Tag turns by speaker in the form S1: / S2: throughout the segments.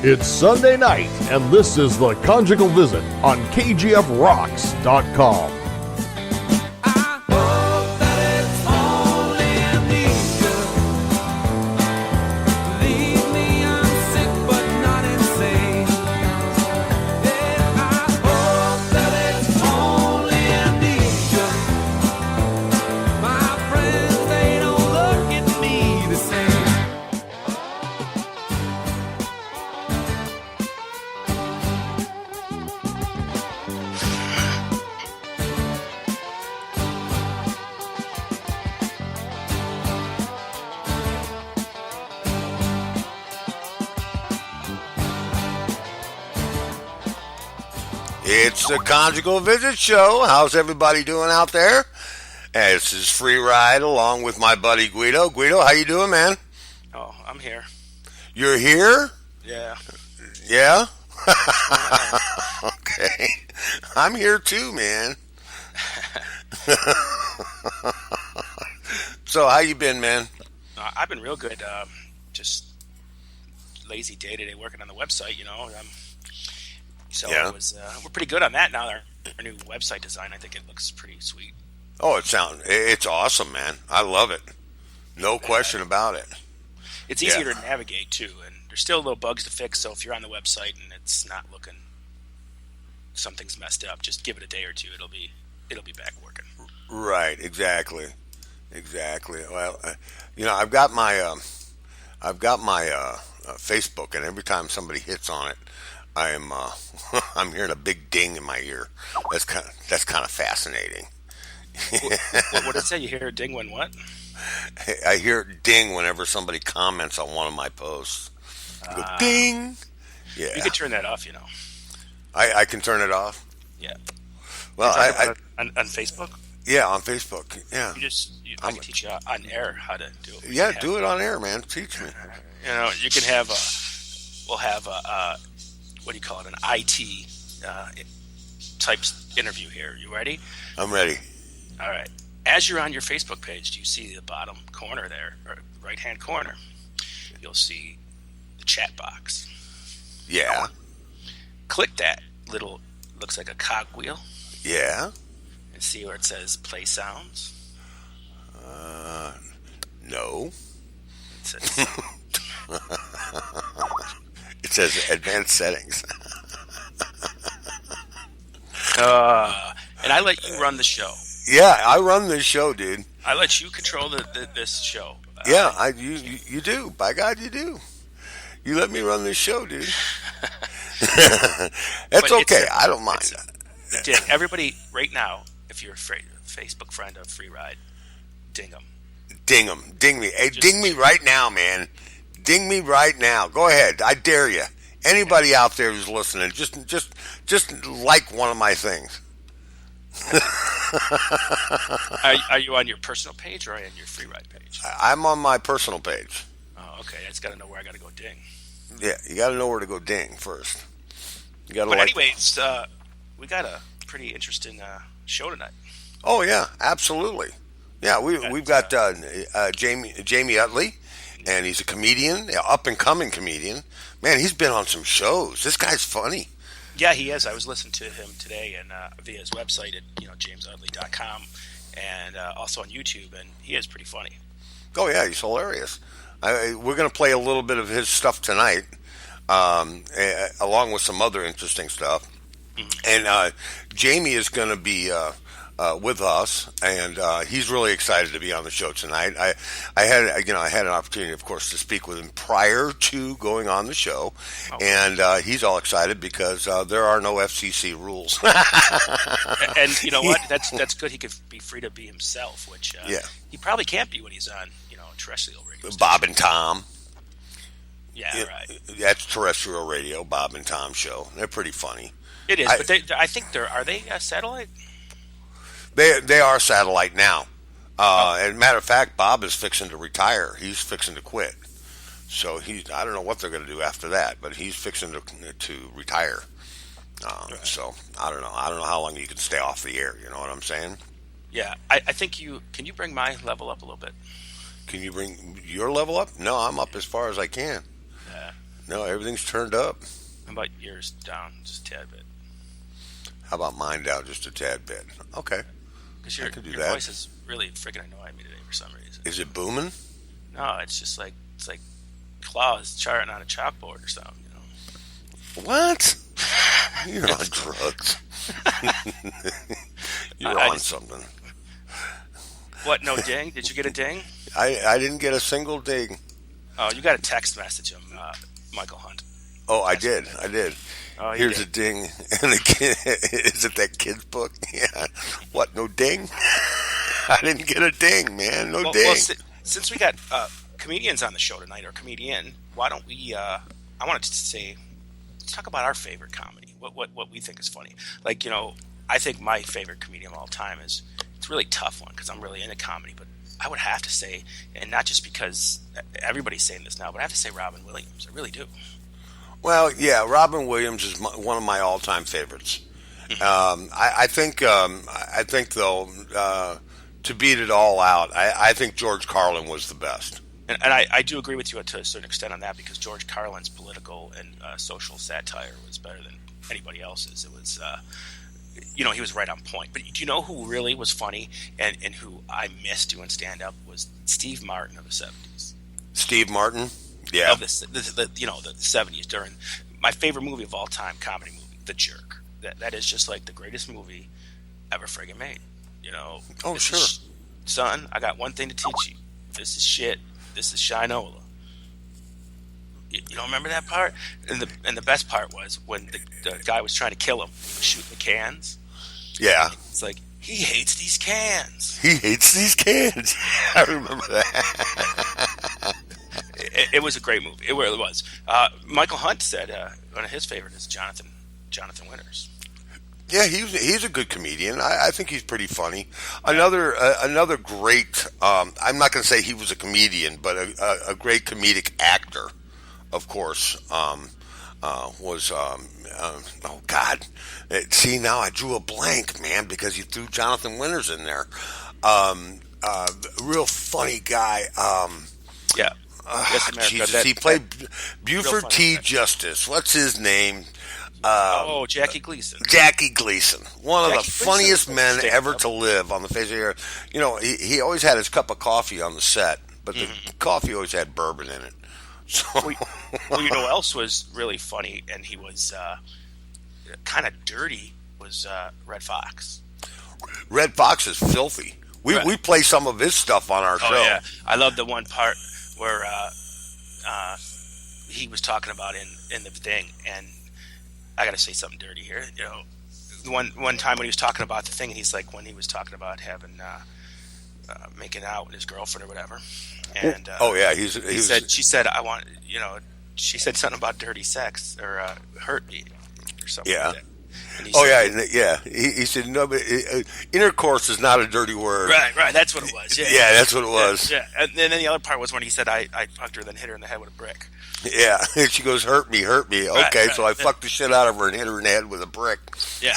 S1: It's Sunday night, and this is the Conjugal Visit on KGFRocks.com.
S2: It's the Conjugal Visit Show. How's everybody doing out there? This is Free Ride along with my buddy Guido. Guido, how you doing, man?
S3: Oh, I'm here.
S2: You're here?
S3: Yeah.
S2: Yeah? Okay. I'm here too, man. So, how you been, man?
S3: I've been real good. Just lazy day-to-day working on the website, you know.
S2: Yeah.
S3: We're pretty good on that now. Our new website design, I think it looks pretty sweet.
S2: Oh, it's awesome, man. I love it. No question about it.
S3: It's easier to navigate too, and there's still little bugs to fix. So if you're on the website and it's not looking, something's messed up, just give it a day or two. It'll be back working.
S2: Right. Exactly. Well, I've got my Facebook, and every time somebody hits on it, I'm hearing a big ding in my ear. That's kind of fascinating.
S3: What did it say? You hear a ding when what?
S2: I hear it ding whenever somebody comments on one of my posts. You go ding. Yeah.
S3: You can turn that off, you know.
S2: I can turn it off.
S3: Yeah.
S2: Well,
S3: on Facebook.
S2: Yeah, on Facebook. Yeah.
S3: I can teach you on air how to do it.
S2: Yeah, do it on air, man. Teach me.
S3: You know, you can have we'll have what do you call it? An IT type interview here. You ready?
S2: I'm ready.
S3: All right. As you're on your Facebook page, do you see the bottom corner there, or right-hand corner? You'll see the chat box.
S2: Yeah.
S3: Click that little, looks like a cogwheel. Yeah. And see where it says play sounds.
S2: No.
S3: It says
S2: it says advanced settings.
S3: And I let you run the show.
S2: Yeah, I run this show, dude.
S3: I let you control this show.
S2: Yeah, you do. By God, you do. You let me run this show, dude. That's okay. I don't mind.
S3: Everybody, right now, if you're a Facebook friend of Free Ride, ding them.
S2: Ding them. Ding me. Hey, ding me right now, man. Ding me right now. Go ahead. I dare you. Anybody out there who's listening, just like one of my things.
S3: Are you on your personal page or on your Free Ride page?
S2: I'm on my personal page.
S3: Oh, okay. I just got to know where I got to go ding.
S2: Yeah, you got to know where to go ding first. You got to.
S3: But anyways, we got a pretty interesting show tonight.
S2: Oh yeah, absolutely. Yeah, we've got Jamie Utley, and he's a comedian, up and coming comedian. Man, he's been on some shows. This guy's funny.
S3: Yeah, he is. I was listening to him today and via his website at jamesutley.com and also on YouTube, and he is pretty funny.
S2: Oh yeah, he's hilarious. We're going to play a little bit of his stuff tonight, along with some other interesting stuff. Mm-hmm. And Jamie is going to be with us, and he's really excited to be on the show tonight. I had an opportunity, of course, to speak with him prior to going on the show, and he's all excited because there are no FCC rules.
S3: And you know what? That's good. He could be free to be himself, which he probably can't be when he's on terrestrial radio.
S2: Bob and Tom.
S3: Yeah, right.
S2: That's terrestrial radio, Bob and Tom show. They're pretty funny.
S3: It is, but I think are they satellite?
S2: They are satellite now. As a matter of fact, Bob is fixing to retire. He's fixing to quit. So I don't know what they're going to do after that, but he's fixing to retire. So I don't know. I don't know how long you can stay off the air. You know what I'm saying?
S3: Yeah, I think can you bring my level up a little bit?
S2: Can you bring your level up? No, I'm up as far as I can.
S3: Yeah.
S2: No, everything's turned up.
S3: How about yours down just a tad bit?
S2: How about mine down just a tad bit? Okay.
S3: Because your
S2: that.
S3: voice is really freaking annoying me today for some reason.
S2: Is it booming?
S3: No, it's just like claws charting on a chalkboard or something. You know.
S2: What? You're on drugs. You're on something.
S3: What? No ding? Did you get a ding?
S2: I didn't get a single ding.
S3: Oh, you got a text message him, Michael Hunt.
S2: Oh, I did.
S3: Oh,
S2: Here's
S3: did.
S2: a ding. And again, is it that kid's book? Yeah. What? No ding? I didn't get a ding, man. No ding.
S3: Well, since we got comedians on the show tonight, or comedian, why don't we? I wanted to say, let's talk about our favorite comedy. What we think is funny. Like, you know, I think my favorite comedian of all time is. It's a really tough one because I'm really into comedy, but I would have to say, and not just because everybody's saying this now, but I have to say Robin Williams. I really do.
S2: Well, yeah, Robin Williams is one of my all-time favorites. I think though, to beat it all out, I think George Carlin was the best.
S3: And I do agree with you to a certain extent on that because George Carlin's political and social satire was better than anybody else's. It was. You know, he was right on point. But do you know who really was funny and who I missed doing stand-up was Steve Martin of the 70s.
S2: Steve Martin? Yeah.
S3: Of the 70s during my favorite movie of all time, comedy movie, The Jerk. That is just like the greatest movie ever friggin' made. You know?
S2: Oh, sure.
S3: Son, I got one thing to teach you. This is shit. This is Shinola. You don't remember that part? And the best part was when the guy was trying to kill him, he was shooting the cans.
S2: Yeah.
S3: It's like, he hates these cans.
S2: He hates these cans. I remember that.
S3: It was a great movie. It really was. Michael Hunt said one of his favorites is Jonathan Winters.
S2: Yeah, he's a good comedian. I think he's pretty funny. Another great. I'm not going to say he was a comedian, but a great comedic actor. Of course, was oh God! See, now I drew a blank, man, because you threw Jonathan Winters in there. Real funny guy.
S3: Yeah. Yes, America.
S2: Jesus, he played Buford T. Justice. What's his name?
S3: Jackie Gleason.
S2: Jackie Gleason, one of the funniest men ever to live on the face of the earth. You know, he always had his cup of coffee on the set, but the coffee always had bourbon in it. So.
S3: Well, you know what else was really funny, and he was kind of dirty, was Red Fox.
S2: Red Fox is filthy. We play some of his stuff on our show.
S3: Yeah. I love the one part where he was talking about in the thing, and I got to say something dirty here. You know, one time when he was talking about the thing, and he's like, when he was talking about having making out with his girlfriend or whatever. And she said, I want, you know, she said something about dirty sex or hurt me or something.
S2: Yeah.
S3: Like that. And
S2: He said no, but intercourse is not a dirty word.
S3: Right. That's what it was. Yeah,
S2: that's what it was.
S3: Yeah. And then the other part was when he said, I fucked her, then hit her in the head with a brick.
S2: Yeah, and she goes, hurt me. Okay, so I fucked the shit out of her and hit her in the head with a brick.
S3: Yeah.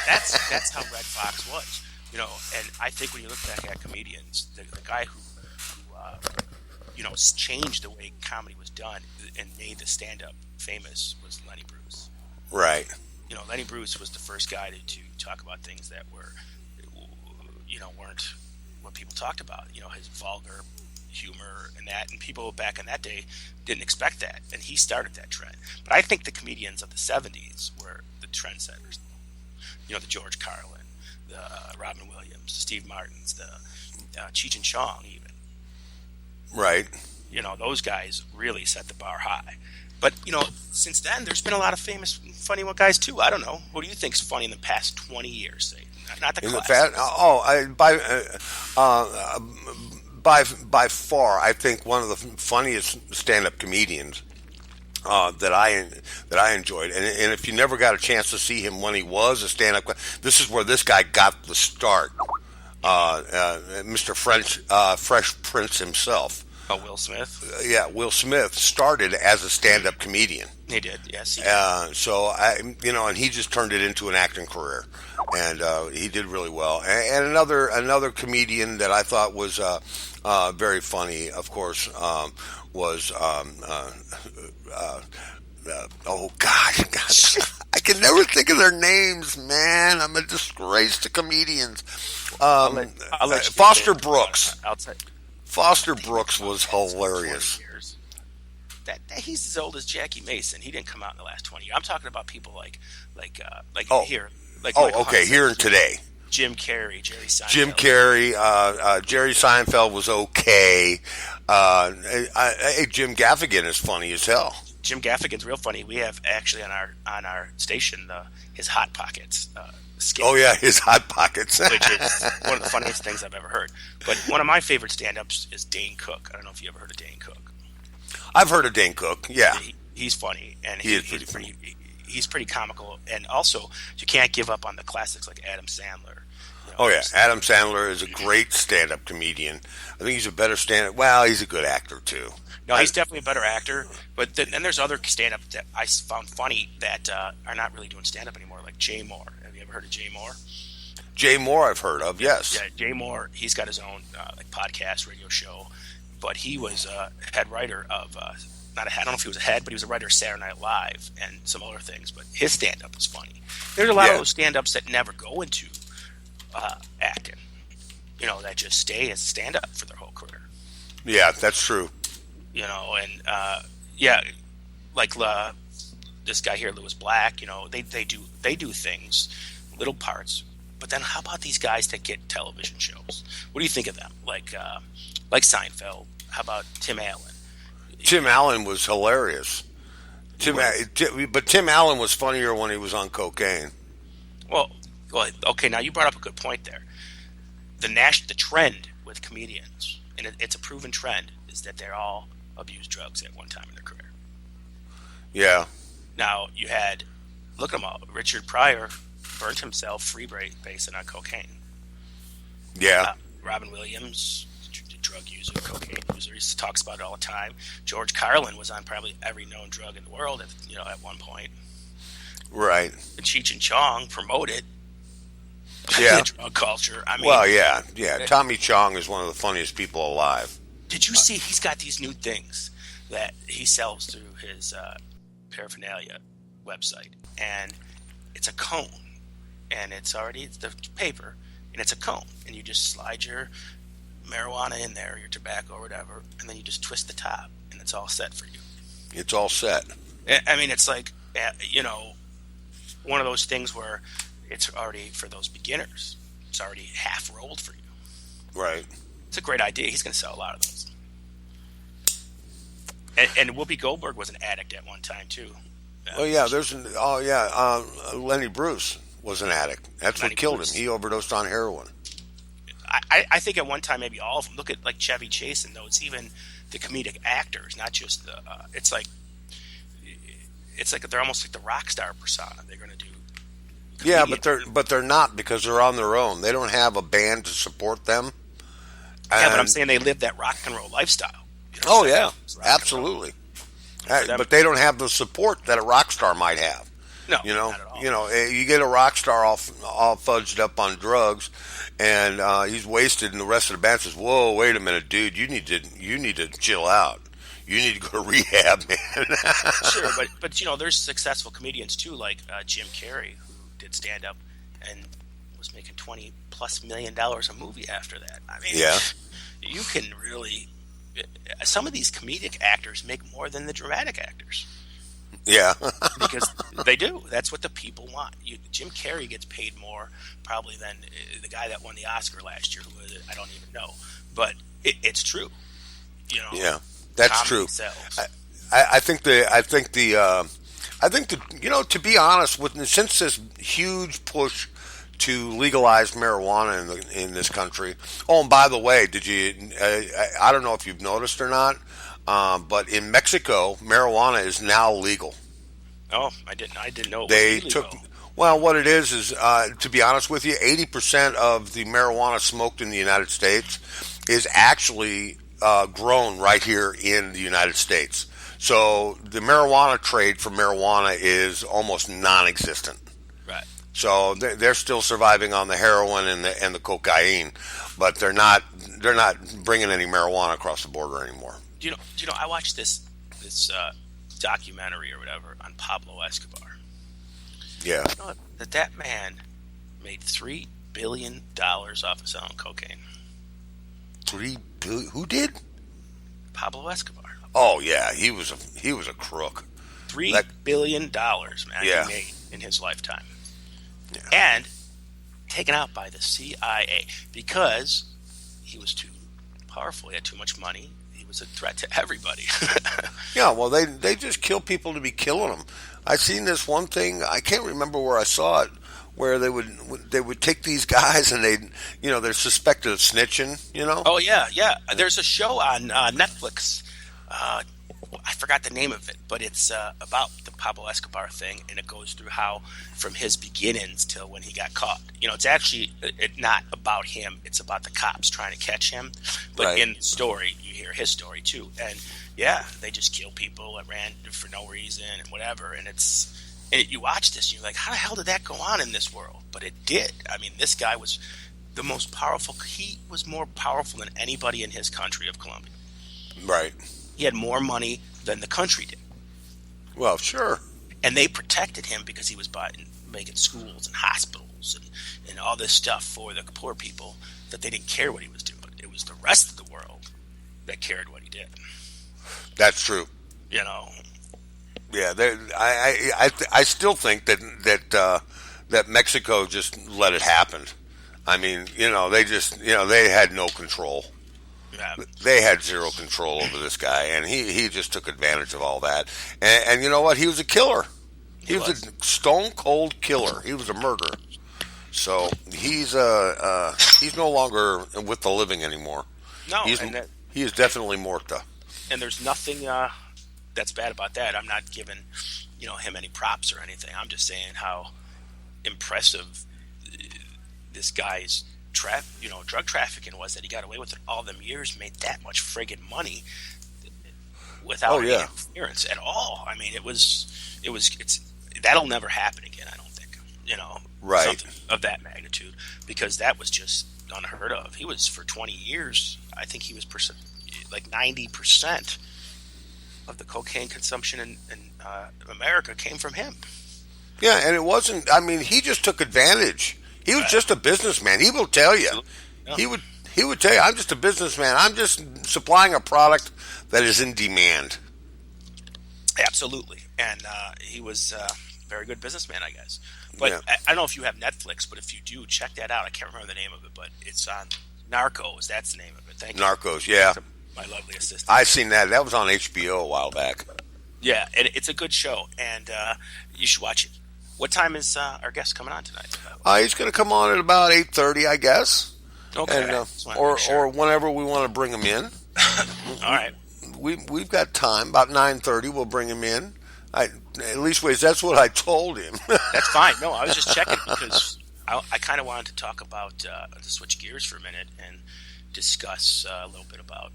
S3: That's how Red Fox was. You know, and I think when you look back at comedians, the guy who changed the way comedy was done and made the stand-up famous was Lenny Bruce.
S2: Right.
S3: You know, Lenny Bruce was the first guy to talk about things that were, weren't what people talked about. You know, his vulgar humor and that, and people back in that day didn't expect that, and he started that trend. But I think the comedians of the 70s were the trendsetters. You know, the George Carlin, the Robin Williams, the Steve Martins, the Cheech and Chong even.
S2: Right.
S3: You know, those guys really set the bar high. But, you know, since then, there's been a lot of famous, funny guys, too. I don't know. Who do you think's funny in the past 20 years, say? Not the classics. By far, I think one of the funniest stand-up comedians that I enjoyed. And if you never got a chance to see him when he was a stand-up, this is where this guy got the start. Mr. Fresh Prince himself. Oh, Will Smith?
S2: Yeah, Will Smith started as a stand-up comedian.
S3: He did, yes.
S2: So, and he just turned it into an acting career. and he did really well. And another comedian that I thought was very funny, of course, was oh gosh, I can never think of their names, man. I'm a disgrace to comedians.
S3: I'll let you
S2: Foster
S3: get
S2: Brooks.
S3: outside.
S2: Foster Brooks was hilarious.
S3: That he's as old as Jackie Mason. He didn't come out in the last 20 years. I'm talking about people like here. Michael
S2: Okay,
S3: Hudson,
S2: here and today.
S3: Jim Carrey, Jerry Seinfeld.
S2: Jerry Seinfeld was okay. Jim Gaffigan is funny as hell.
S3: Jim Gaffigan's real funny. We have actually on our station his Hot Pockets skit.
S2: Oh yeah, his Hot Pockets,
S3: which is one of the funniest things I've ever heard. But one of my favorite stand-ups is Dane Cook. I don't know if you ever heard of Dane Cook.
S2: I've heard of Dane Cook. Yeah,
S3: he's funny, and
S2: he's pretty funny.
S3: He's pretty comical, and also you can't give up on the classics like Adam Sandler.
S2: Oh yeah, Adam Sandler is a great stand-up comedian. I think he's a better stand-up. Well, he's a good actor too.
S3: No, he's definitely a better actor. But then there's other stand-up that I found funny that are not really doing stand-up anymore, like Jay Moore. Have you ever heard of Jay Moore?
S2: Jay Moore, I've heard of. Yes.
S3: Yeah, Jay Moore. He's got his own podcast, radio show. But he was head writer of not a head. I don't know if he was a head, but he was a writer of Saturday Night Live and some other things. But his stand-up was funny. There's a lot of those stand-ups that never go into acting. That just stay as stand-up for their whole career.
S2: Yeah, that's true.
S3: This guy here, Lewis Black. They do things, little parts. But then how about these guys that get television shows? What do you think of them? Like Seinfeld. How about Tim Allen?
S2: Tim Allen was hilarious. But Tim Allen was funnier when he was on cocaine.
S3: Well, okay. Now you brought up a good point there. The trend with comedians, and it's a proven trend, is that they're all abused drugs at one time in their career.
S2: Yeah.
S3: Now you had, look at them all. Richard Pryor burnt himself freebasing on cocaine.
S2: Yeah.
S3: Robin Williams, drug user, cocaine user. He talks about it all the time. George Carlin was on probably every known drug in the world at one point.
S2: Right.
S3: And Cheech and Chong promoted
S2: the
S3: drug culture. I mean,
S2: well, yeah. Tommy Chong is one of the funniest people alive.
S3: Did you see he's got these new things that he sells through his paraphernalia website, and it's a cone, and it's the paper, and it's a cone, and you just slide your marijuana in there, your tobacco or whatever, and then you just twist the top, and it's all set for you.
S2: It's all set.
S3: I mean, it's like one of those things where it's already for those beginners. It's already half rolled for you.
S2: Right.
S3: It's a great idea. He's going to sell a lot of those. And Whoopi Goldberg was an addict at one time too.
S2: Lenny Bruce was an addict. That's what killed him. He overdosed on heroin.
S3: I think at one time maybe all of them. Look at like Chevy Chase, and though it's even the comedic actors, not just the. It's like they're almost like the rock star persona. They're going to do.
S2: Yeah, but they're not, because they're on their own. They don't have a band to support them.
S3: Yeah, but I'm saying they live that rock and roll lifestyle.
S2: Oh yeah, absolutely. But they don't have the support that a rock star might have.
S3: No, not at all.
S2: You get a rock star all fudged up on drugs, and he's wasted, and the rest of the band says, "Whoa, wait a minute, dude! You need to chill out. You need to go to rehab, man."
S3: Sure, but there's successful comedians too, like Jim Carrey, who did stand up and was making $20+ million a movie after that. I mean,
S2: yeah,
S3: you can really. Some of these comedic actors make more than the dramatic actors.
S2: Yeah.
S3: Because they do. That's what the people want. Jim Carrey gets paid more probably than the guy that won the Oscar last year, who I don't even know. But it's true.
S2: Yeah, that's true.
S3: Sells.
S2: I think to be honest, since this huge push to legalize marijuana in this country. Oh, and by the way, did you? I don't know if you've noticed or not, but in Mexico, marijuana is now legal.
S3: Oh, I didn't know.
S2: They took. Well, what it is to be honest with you, 80% of the marijuana smoked in the United States is actually grown right here in the United States. So the marijuana trade for marijuana is almost non-existent.
S3: Right.
S2: So they're still surviving on the heroin and the cocaine, but they're not bringing any marijuana across the border anymore.
S3: Do you know? I watched this documentary or whatever on Pablo Escobar.
S2: Yeah.
S3: You know that man made $3 billion off of selling cocaine.
S2: 3 billion? Who did?
S3: Pablo Escobar.
S2: Oh yeah, he was a crook.
S3: $3 billion, man,
S2: Yeah.
S3: he made in his lifetime.
S2: Yeah.
S3: And taken out by the CIA because he was too powerful. He had too much money. He was a threat to everybody.
S2: Yeah, well, they just kill people to be killing them. I seen this one thing. I can't remember where I saw it, where they would take these guys and they're suspected of snitching.
S3: Oh yeah. There's a show on Netflix. I forgot the name of it, but it's about the Pablo Escobar thing, and it goes through how from his beginnings till when he got caught. It's actually not about him; it's about the cops trying to catch him. But
S2: Right.
S3: in the story, you hear his story too, and yeah, they just kill people at random for no reason and whatever. And you watch this, and you're like, how the hell did that go on in this world? But it did. I mean, this guy was the most powerful. He was more powerful than anybody in his country of Colombia.
S2: Right.
S3: He had more money than the country did.
S2: Well, sure.
S3: And they protected him because he was making schools and hospitals and all this stuff for the poor people, that they didn't care what he was doing. It was the rest of the world that cared what he did.
S2: That's true.
S3: Yeah,
S2: I still think that Mexico just let it happen. I mean, they had no control.
S3: Yeah.
S2: They had zero control over this guy, and he just took advantage of all that. And you know what? He was a killer. He was a stone cold killer. He was a murderer. So he's no longer with the living anymore.
S3: No,
S2: he is definitely morta.
S3: And there's nothing that's bad about that. I'm not giving him any props or anything. I'm just saying how impressive this guy's drug trafficking was, that he got away with it all them years, made that much friggin' money without any interference at all. I mean, that'll never happen again, I don't think.
S2: Right.
S3: Something of that magnitude, because that was just unheard of. He was, for 20 years, I think he was like 90% of the cocaine consumption in America came from him.
S2: Yeah, and it wasn't. I mean, he just took advantage. He was just a businessman. He will tell you.
S3: Yeah.
S2: He would tell you, I'm just a businessman. I'm just supplying a product that is in demand.
S3: Absolutely. And he was a very good businessman, I guess. But
S2: Yeah.
S3: I don't know if you have Netflix, but if you do, check that out. I can't remember the name of it, but it's on Narcos. That's the name of it. Thank you.
S2: Narcos, yeah.
S3: My lovely assistant.
S2: I've seen that. That was on HBO a while back.
S3: Yeah, and it's a good show, and you should watch it. What time is our guest coming on tonight?
S2: He's going to come on at about 8:30, I guess.
S3: Okay.
S2: And, or whenever we want to bring him in.
S3: All right.
S2: We've got time. About 9:30, we'll bring him in. At least, that's what I told him.
S3: That's fine. No, I was just checking because I kind of wanted to talk about, to switch gears for a minute and discuss a little bit about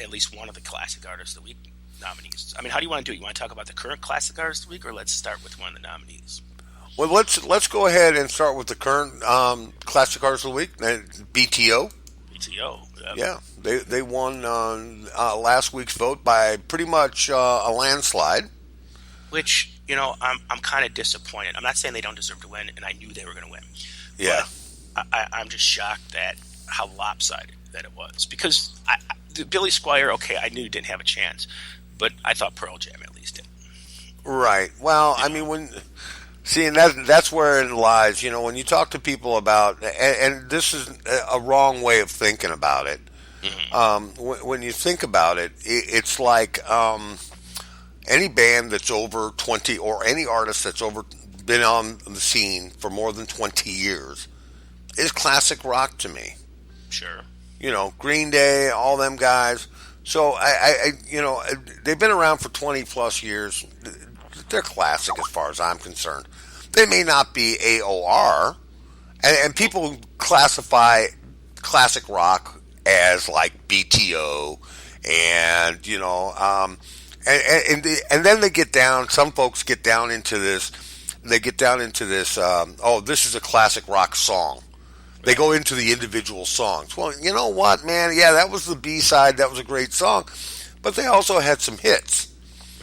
S3: at least one of the Classic Artists of the Week nominees. I mean, how do you want to do it? You want to talk about the current Classic Artist of the Week, or let's start with one of the nominees?
S2: Well, let's go ahead and start with the current Classic Artist of the Week, BTO.
S3: BTO.
S2: Yeah, they won last week's vote by pretty much a landslide.
S3: Which, I'm kind of disappointed. I'm not saying they don't deserve to win, and I knew they were going to win.
S2: Yeah.
S3: But I'm just shocked at how lopsided that it was. Because Billy Squier, okay, I knew he didn't have a chance, but I thought Pearl Jam at least did.
S2: Right. Well, I mean, that's where it lies. When you talk to people about, and this is a wrong way of thinking about it. Mm-hmm. When you think about it, it's like any band that's over 20, or any artist that's been on the scene for more than 20 years is classic rock to me.
S3: Sure.
S2: Green Day, all them guys. So they've been around for 20 plus years. They're classic as far as I'm concerned. They may not be AOR, and people classify classic rock as like BTO, and then they get down. Some folks get down into this they get down into this. This is a classic rock song. They go into the individual songs. Well, you know what, man? Yeah, that was the B-side. That was a great song, but they also had some hits.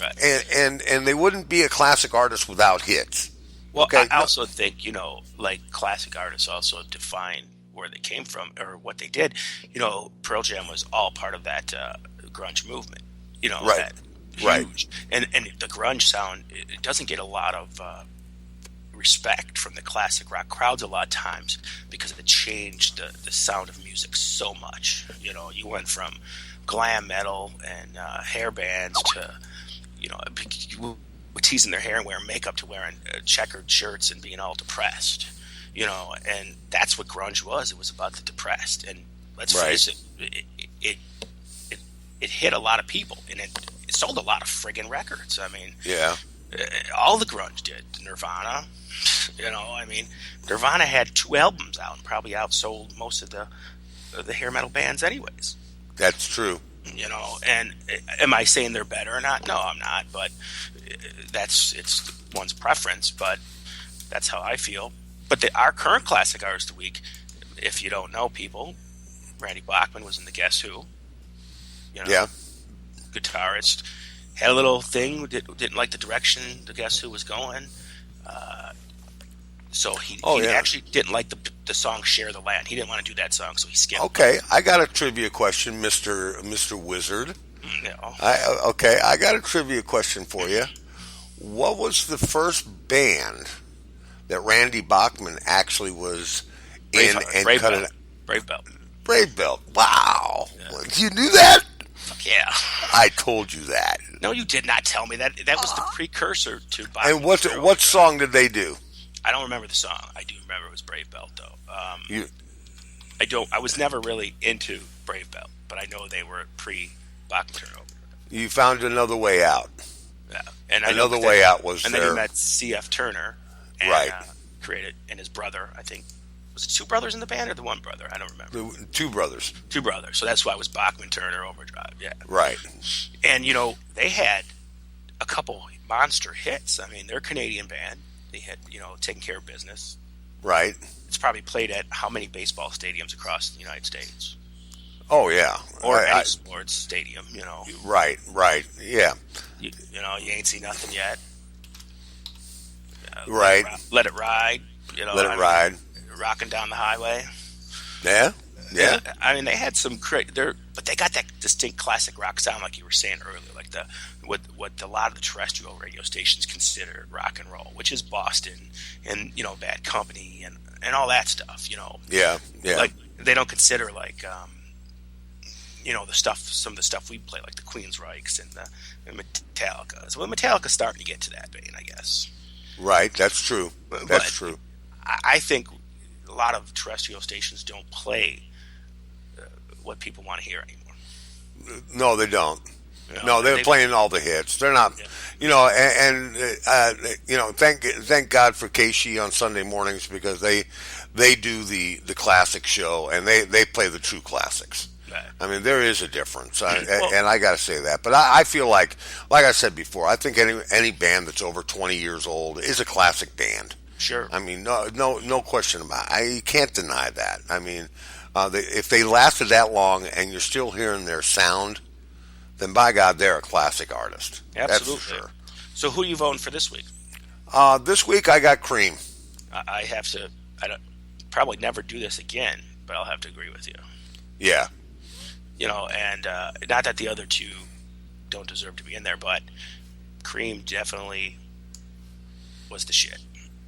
S3: Right.
S2: And they wouldn't be a classic artist without hits.
S3: Well,
S2: okay?
S3: I also think, like classic artists also define where they came from or what they did. Pearl Jam was all part of that grunge movement.
S2: Right.
S3: That huge.
S2: Right.
S3: And the grunge sound, it doesn't get a lot of respect from the classic rock crowds a lot of times because it changed the sound of music so much. You went from glam metal and hair bands to, teasing their hair and wearing makeup to wearing checkered shirts and being all depressed. And that's what grunge was. It was about the depressed. And let's face it, it hit a lot of people, and it sold a lot of friggin' records. I mean,
S2: yeah,
S3: all the grunge did. Nirvana, Nirvana had 2 albums out and probably outsold most of the hair metal bands anyways.
S2: That's true.
S3: And am I saying they're better or not? No, I'm not, but it's one's preference, but that's how I feel. But our current classic artist of the week, if you don't know people, Randy Bachman was in the Guess Who.
S2: Yeah.
S3: Guitarist. Had a little thing, didn't like the direction the Guess Who was going. So he actually didn't like the song Share the Land. He didn't want to do that song, so he skipped.
S2: Okay, I got a trivia question, Mr. Wizard.
S3: No.
S2: I got a trivia question for you. What was the first band that Randy Bachman actually was in and cut it?
S3: Brave Belt.
S2: Brave Belt. Wow. Yeah. You knew that?
S3: Fuck yeah.
S2: I told you that.
S3: No, you did not tell me that. That was the precursor to Bachman.
S2: And what song did they do?
S3: I don't remember the song. I do remember it was Brave Belt, though. I was never really into Brave Belt, but I know they were pre-Bachman turnover. You
S2: found Another Way Out.
S3: Yeah, and
S2: Another Way Out was
S3: and
S2: there.
S3: And then he met C.F. Turner, and created, and his brother, I think. Was it 2 brothers in the band or the one brother? I don't remember.
S2: 2 brothers.
S3: 2 brothers. So that's why it was Bachman Turner Overdrive. Yeah.
S2: Right.
S3: And they had a couple monster hits. I mean, they're a Canadian band. They had, Taking Care of Business.
S2: Right.
S3: It's probably played at how many baseball stadiums across the United States?
S2: Oh, yeah.
S3: Or any sports stadium,
S2: Right, yeah.
S3: You ain't seen nothing yet.
S2: Right.
S3: Let It Ride.
S2: Let It Ride.
S3: Rocking Down the Highway.
S2: Yeah.
S3: I mean, they had some great. But they got that distinct classic rock sound, like you were saying earlier, like what a lot of the terrestrial radio stations consider rock and roll, which is Boston and Bad Company and all that stuff.
S2: Yeah.
S3: Like they don't consider like the stuff, some of the stuff we play, like the Queensryches and Metallica. So Metallica's starting to get to that vein, I guess.
S2: Right. That's true. That's true.
S3: I think a lot of terrestrial stations don't play what people want to hear anymore.
S2: No, they don't. No, they're playing all the hits. They're not, thank God for Casey on Sunday mornings because they do the classic show and they play the true classics.
S3: Right.
S2: I mean, there is a difference, and I got to say that. But I feel like I said before, I think any band that's over 20 years old is a classic band.
S3: Sure.
S2: I mean, no question about it. You can't deny that. I mean, if they lasted that long and you're still hearing their sound, then by God, they're a classic artist.
S3: Absolutely.
S2: That's for sure.
S3: So who are you voting for this week?
S2: This week I got Cream.
S3: I have to. I don't probably never do this again, but I'll have to agree with you.
S2: Yeah.
S3: And not that the other 2 don't deserve to be in there, but Cream definitely was the shit.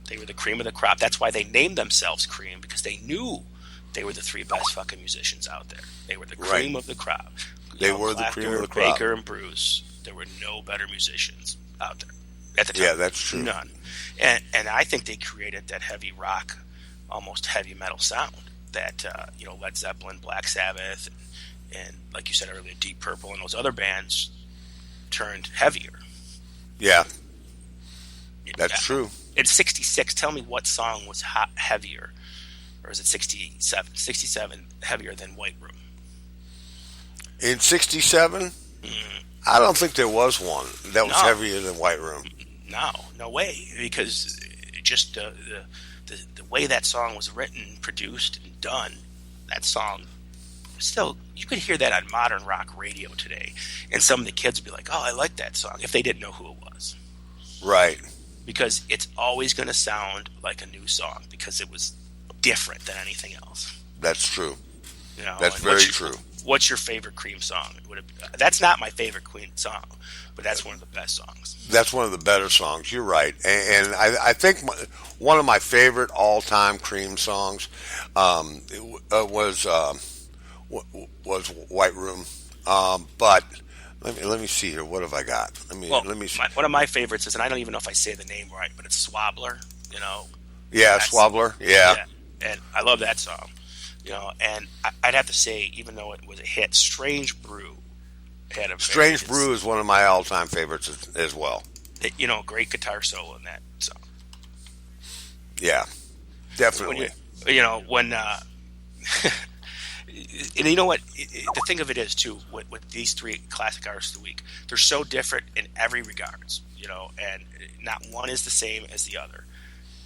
S3: They were the cream of the crop. That's why they named themselves Cream, because they knew they were the 3 best fucking musicians out there. They were the cream of the crop.
S2: They were the cream of the crop.
S3: Baker and Bruce. There were no better musicians out there at the time.
S2: Yeah, that's true.
S3: None. And I think they created that heavy rock, almost heavy metal sound that Led Zeppelin, Black Sabbath, and like you said earlier, Deep Purple and those other bands turned heavier.
S2: Yeah, that's true.
S3: In 66, tell me what song was heavier, or is it 67? 67 heavier than White Room.
S2: In 67? I don't think there was one that was heavier than White Room.
S3: No way, because just the way that song was written, produced, and done, that song still, you could hear that on modern rock radio today, and some of the kids would be like, "Oh, I like that song," if they didn't know who it was.
S2: Right.
S3: Because it's always going to sound like a new song because it was different than anything else.
S2: That's true.
S3: You know,
S2: that's very true.
S3: What's your favorite Cream song? That's not my favorite Queen song, but that's one of the best songs.
S2: That's one of the better songs. You're right, and I think one of my favorite all-time Cream songs was White Room. But let me see here. What have I got? Let me see.
S3: One of my favorites is, and I don't even know if I say the name right, but it's Swobbler. You know.
S2: Yeah, Swobbler. Yeah,
S3: and I love that song. You know, and I'd have to say, even though it was a hit, Strange Brew had a
S2: Strange Brew is one of my all-time favorites as well.
S3: You know, great guitar solo in that song.
S2: Yeah, definitely.
S3: When and you know what? The thing of it is, too, with these three classic artists of the week, they're so different in every regards, you know, and not one is the same as the other.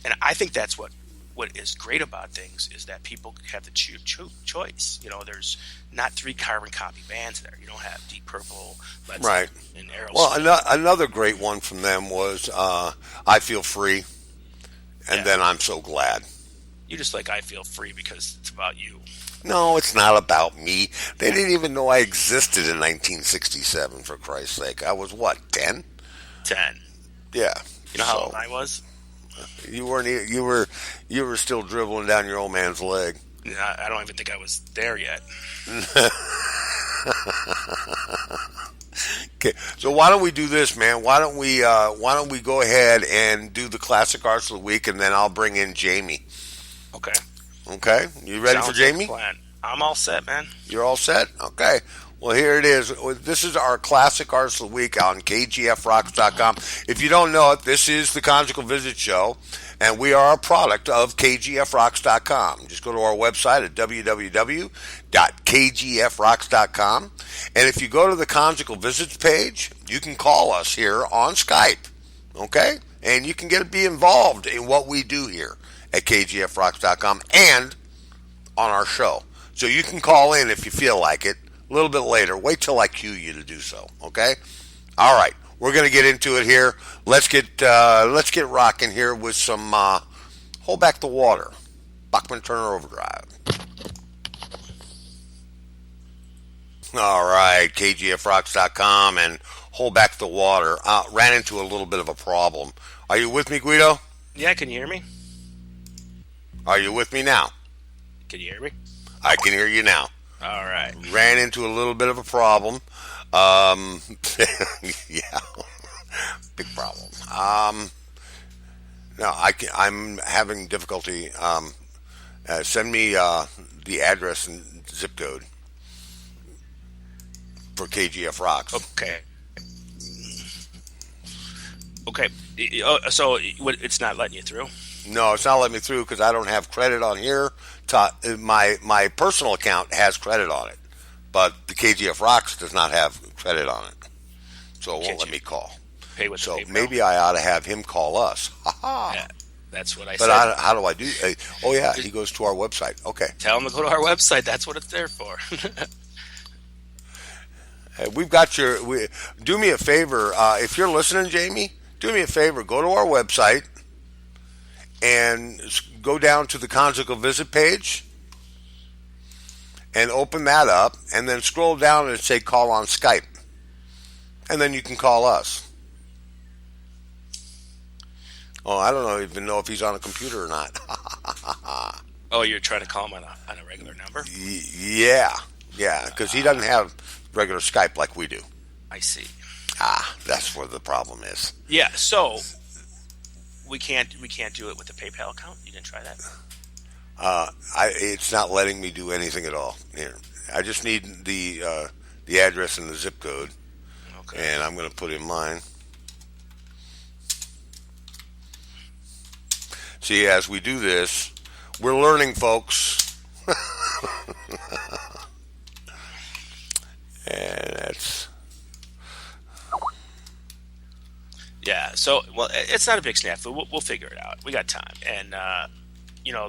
S3: And I think that's what is great about things is that people have the choice. You know, there's not three carbon copy bands there. You don't have Deep Purple, Led Zeppelin, and Aerosmith.
S2: Well, another great one from them was I Feel Free, and then I'm So Glad.
S3: You just like I Feel Free because it's about you.
S2: No, it's not about me. They didn't even know I existed in 1967, for Christ's sake. I was, 10?
S3: 10.
S2: Yeah.
S3: You know how old I was?
S2: You weren't. You were still dribbling down your old man's leg.
S3: I don't even think I was there yet.
S2: Okay, so why don't we do this, man? Why don't we go ahead and do the classic arts of the week, and then I'll bring in Jamie.
S3: Okay.
S2: Okay. You ready for Jamie?
S3: Like I'm all set, man.
S2: You're all set? Okay. Well, here it is. This is our Classic Artists of the Week on KGFRocks.com. If you don't know it, this is the Conjugal Visit Show, and we are a product of KGFRocks.com. Just go to our website at www.kgfrocks.com, and if you go to the Conjugal Visits page, you can call us here on Skype, okay? And you can be involved in what we do here at KGFRocks.com and on our show. So you can call in if you feel like it. A little bit later. Wait till I cue you to do so. Okay. All right. We're going to get into it here. Let's get rocking here with some Hold Back the Water, Bachman Turner Overdrive. All right. KGFRocks.com and Hold Back the Water. Ran into a little bit of a problem. Are you with me, Guido?
S3: Yeah. Can you hear me?
S2: Are you with me now?
S3: Can you hear me?
S2: I can hear you now.
S3: All right.
S2: Ran into a little bit of a problem. Yeah, big problem. No, I'm having difficulty. Send me the address and zip code for KGF Rocks.
S3: Okay. Okay. So it's not letting you through?
S2: No, it's not letting me through because I don't have credit on here. My personal account has credit on it, but the KGF Rocks does not have credit on it, so it won't let me call.
S3: Pay with
S2: so
S3: the PayPal?
S2: Maybe I ought to have him call us.
S3: Yeah, that's what I said.
S2: But how do I do? Oh yeah, he goes to our website. Okay,
S3: tell him to go to our website. That's what it's there for.
S2: We've got your. Do me a favor, if you're listening, Jamie. Do me a favor. Go to our website and go down to the Conjugal Visit page and open that up, and then scroll down and say call on Skype, and then you can call us. Oh, I don't even know if he's on a computer or not.
S3: Oh, you're trying to call him on a regular number?
S2: Yeah, because he doesn't have regular Skype like we do.
S3: I see.
S2: That's where the problem is.
S3: Yeah, so we can't do it with the PayPal account. You didn't try that?
S2: It's not letting me do anything at all. Here, I just need the address and the zip code,
S3: okay.
S2: And I'm going to put in mine. See, as we do this, we're learning, folks. And that's.
S3: Yeah. So, well, it's not a big snafu. We'll figure it out. We got time. And,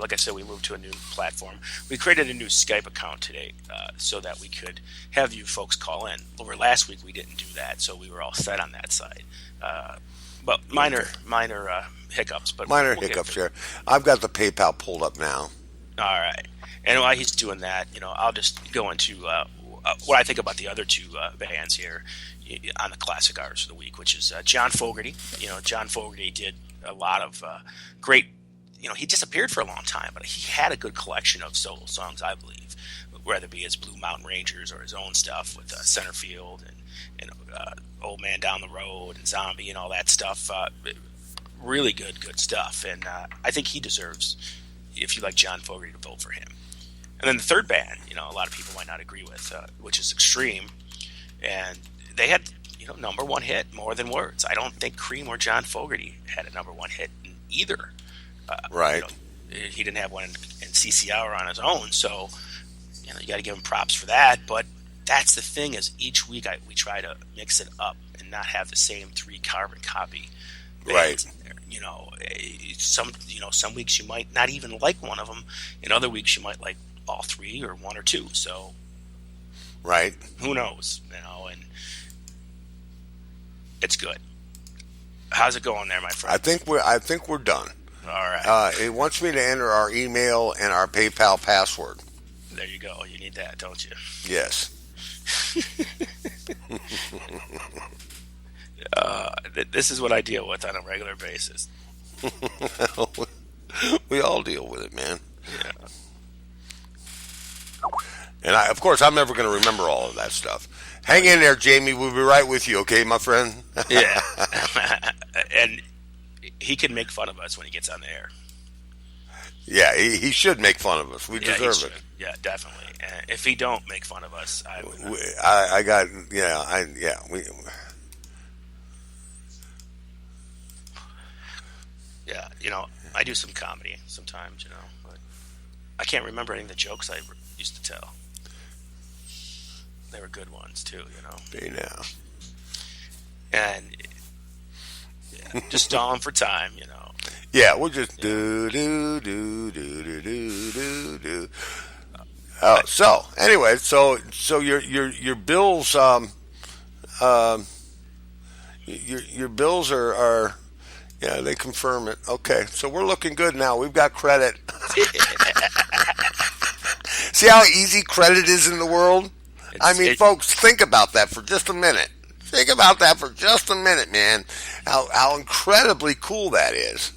S3: like I said, we moved to a new platform. We created a new Skype account today so that we could have you folks call in. Over last week, we didn't do that, so we were all set on that side. But minor hiccups. But
S2: Minor hiccups here. I've got the PayPal pulled up now.
S3: All right. And while he's doing that, I'll just go into what I think about the other two bands here on the Classic Artists of the Week, which is John Fogerty. John Fogerty did a lot of great. He disappeared for a long time, but he had a good collection of solo songs, I believe, whether it be his Blue Mountain Rangers or his own stuff with Centerfield and Old Man Down the Road and Zombie and all that stuff. Really good stuff. And I think he deserves, if you like John Fogerty, to vote for him. And then the third band, a lot of people might not agree with, which is Extreme. And they had, number one hit, More Than Words. I don't think Cream or John Fogerty had a number one hit in either.
S2: Right.
S3: He didn't have one in CC Hour on his own, so you got to give him props for that. But that's the thing, is each week we try to mix it up and not have the same three carbon copy bands in there. Some weeks you might not even like one of them. In other weeks you might like all three or one or two. So
S2: right,
S3: who knows? And it's good. How's it going there, my friend?
S2: I think we're done.
S3: All right.
S2: It wants me to enter our email and our PayPal password.
S3: There you go. You need that, don't you?
S2: Yes.
S3: This is what I deal with on a regular basis.
S2: We all deal with it, man.
S3: Yeah.
S2: And of course, I'm never going to remember all of that stuff. Hang in there, Jamie. We'll be right with you, okay, my friend?
S3: Yeah. And he can make fun of us when he gets on the air.
S2: Yeah, he should make fun of us. We deserve it.
S3: Yeah, definitely. And if he don't make fun of us, I do some comedy sometimes, but I can't remember any of the jokes I used to tell. They were good ones too,
S2: Hey now.
S3: And just stalling for time,
S2: Yeah, we'll just do. Oh, so anyway, so your bills, your bills are they confirm it. Okay, so we're looking good now. We've got credit. See how easy credit is in the world? Folks, think about that for just a minute. Think about that for just a minute, man. How incredibly cool that is.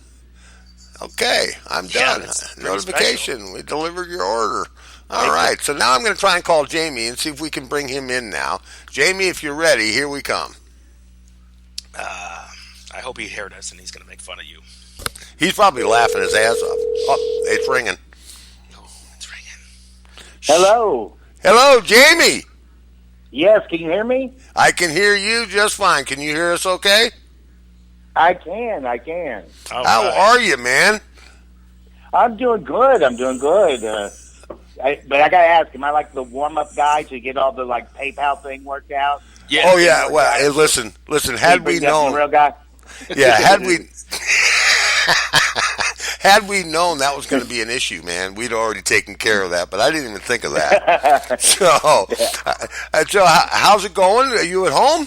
S2: Okay, I'm done. Notification. Special. We delivered your order. All right, so now I'm going to try and call Jamie and see if we can bring him in now. Jamie, if you're ready, here we come.
S3: I hope he heard us and he's going to make fun of you.
S2: He's probably laughing his ass off. Oh, it's ringing.
S3: Oh, it's ringing.
S4: Hello.
S2: Hello, Jamie.
S4: Yes, can you hear me?
S2: I can hear you just fine. Can you hear us okay?
S4: I can.
S2: How are you, man?
S4: I'm doing good. But I got to ask, am I like the warm-up guy to get all the PayPal thing worked out?
S2: Yeah. Oh, yeah. Well, hey, listen. Had we known.
S4: Real guy?
S2: Yeah, had we known that was going to be an issue, man, we'd already taken care of that. But I didn't even think of that. So how's it going? Are you at home?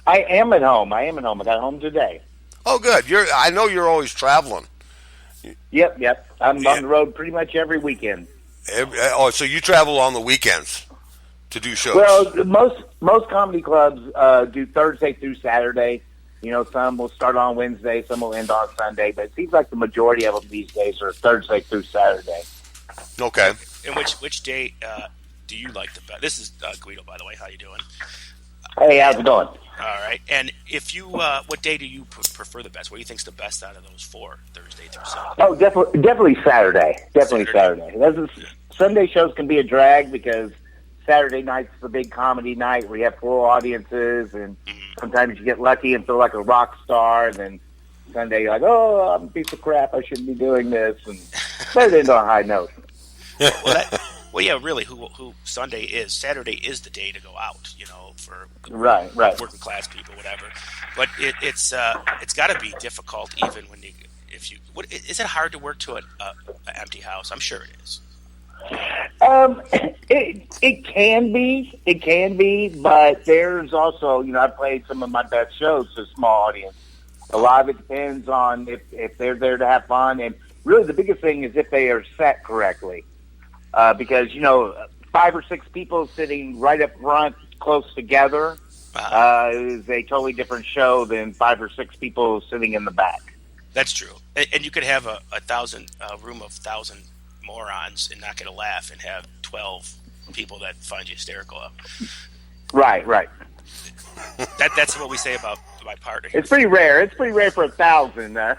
S4: I am at home. I got home today.
S2: Oh, good. I know you're always traveling.
S4: Yep. I'm on the road pretty much every weekend.
S2: So you travel on the weekends to do shows?
S4: Well, most comedy clubs do Thursday through Saturday. Some will start on Wednesday, some will end on Sunday, but it seems like the majority of them these days are Thursday through Saturday.
S2: Okay.
S3: And which day do you like the best? This is Guido, by the way. How you doing?
S4: Hey, how's it going?
S3: All right. And if you, what day do you prefer the best? What do you think's the best out of those four, Thursday through Sunday?
S4: Oh, definitely Saturday. Saturday. Sunday shows can be a drag because Saturday night's the big comedy night where you have full audiences, and sometimes you get lucky and feel like a rock star, and then Sunday you're like, oh, I'm a piece of crap, I shouldn't be doing this, and let it end on a high note.
S3: Well, Well, yeah, really, who Saturday is the day to go out, for
S4: Right.
S3: working class people, whatever. But it's got to be difficult even when is it hard to work to an empty house? I'm sure it is.
S4: It can be, but there's also, I've played some of my best shows to a small audience. A lot of it depends on if they're there to have fun, and really the biggest thing is if they are set correctly. Because 5 or 6 people sitting right up front, close together, is a totally different show than 5 or 6 people sitting in the back.
S3: That's true, and you could have a room of 1,000 morons and not get a laugh, and have 12 people that find you hysterical.
S4: Right.
S3: That's what we say about my partner.
S4: It's pretty rare. It's pretty rare for 1,000 to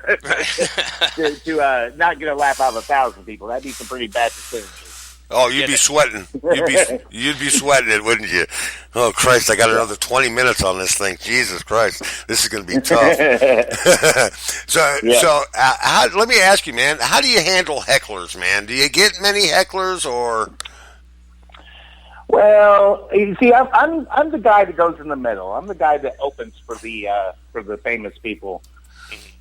S4: not get a laugh out of 1,000 people. That'd be some pretty bad decisions.
S2: Oh, you'd be sweating. You'd be sweating it, wouldn't you? Oh, Christ, I got another 20 minutes on this thing. Jesus Christ, this is going to be tough. So let me ask you, man, how do you handle hecklers, man? Do you get many hecklers, or?
S4: Well, you see, I'm the guy that goes in the middle. I'm the guy that opens for the famous people.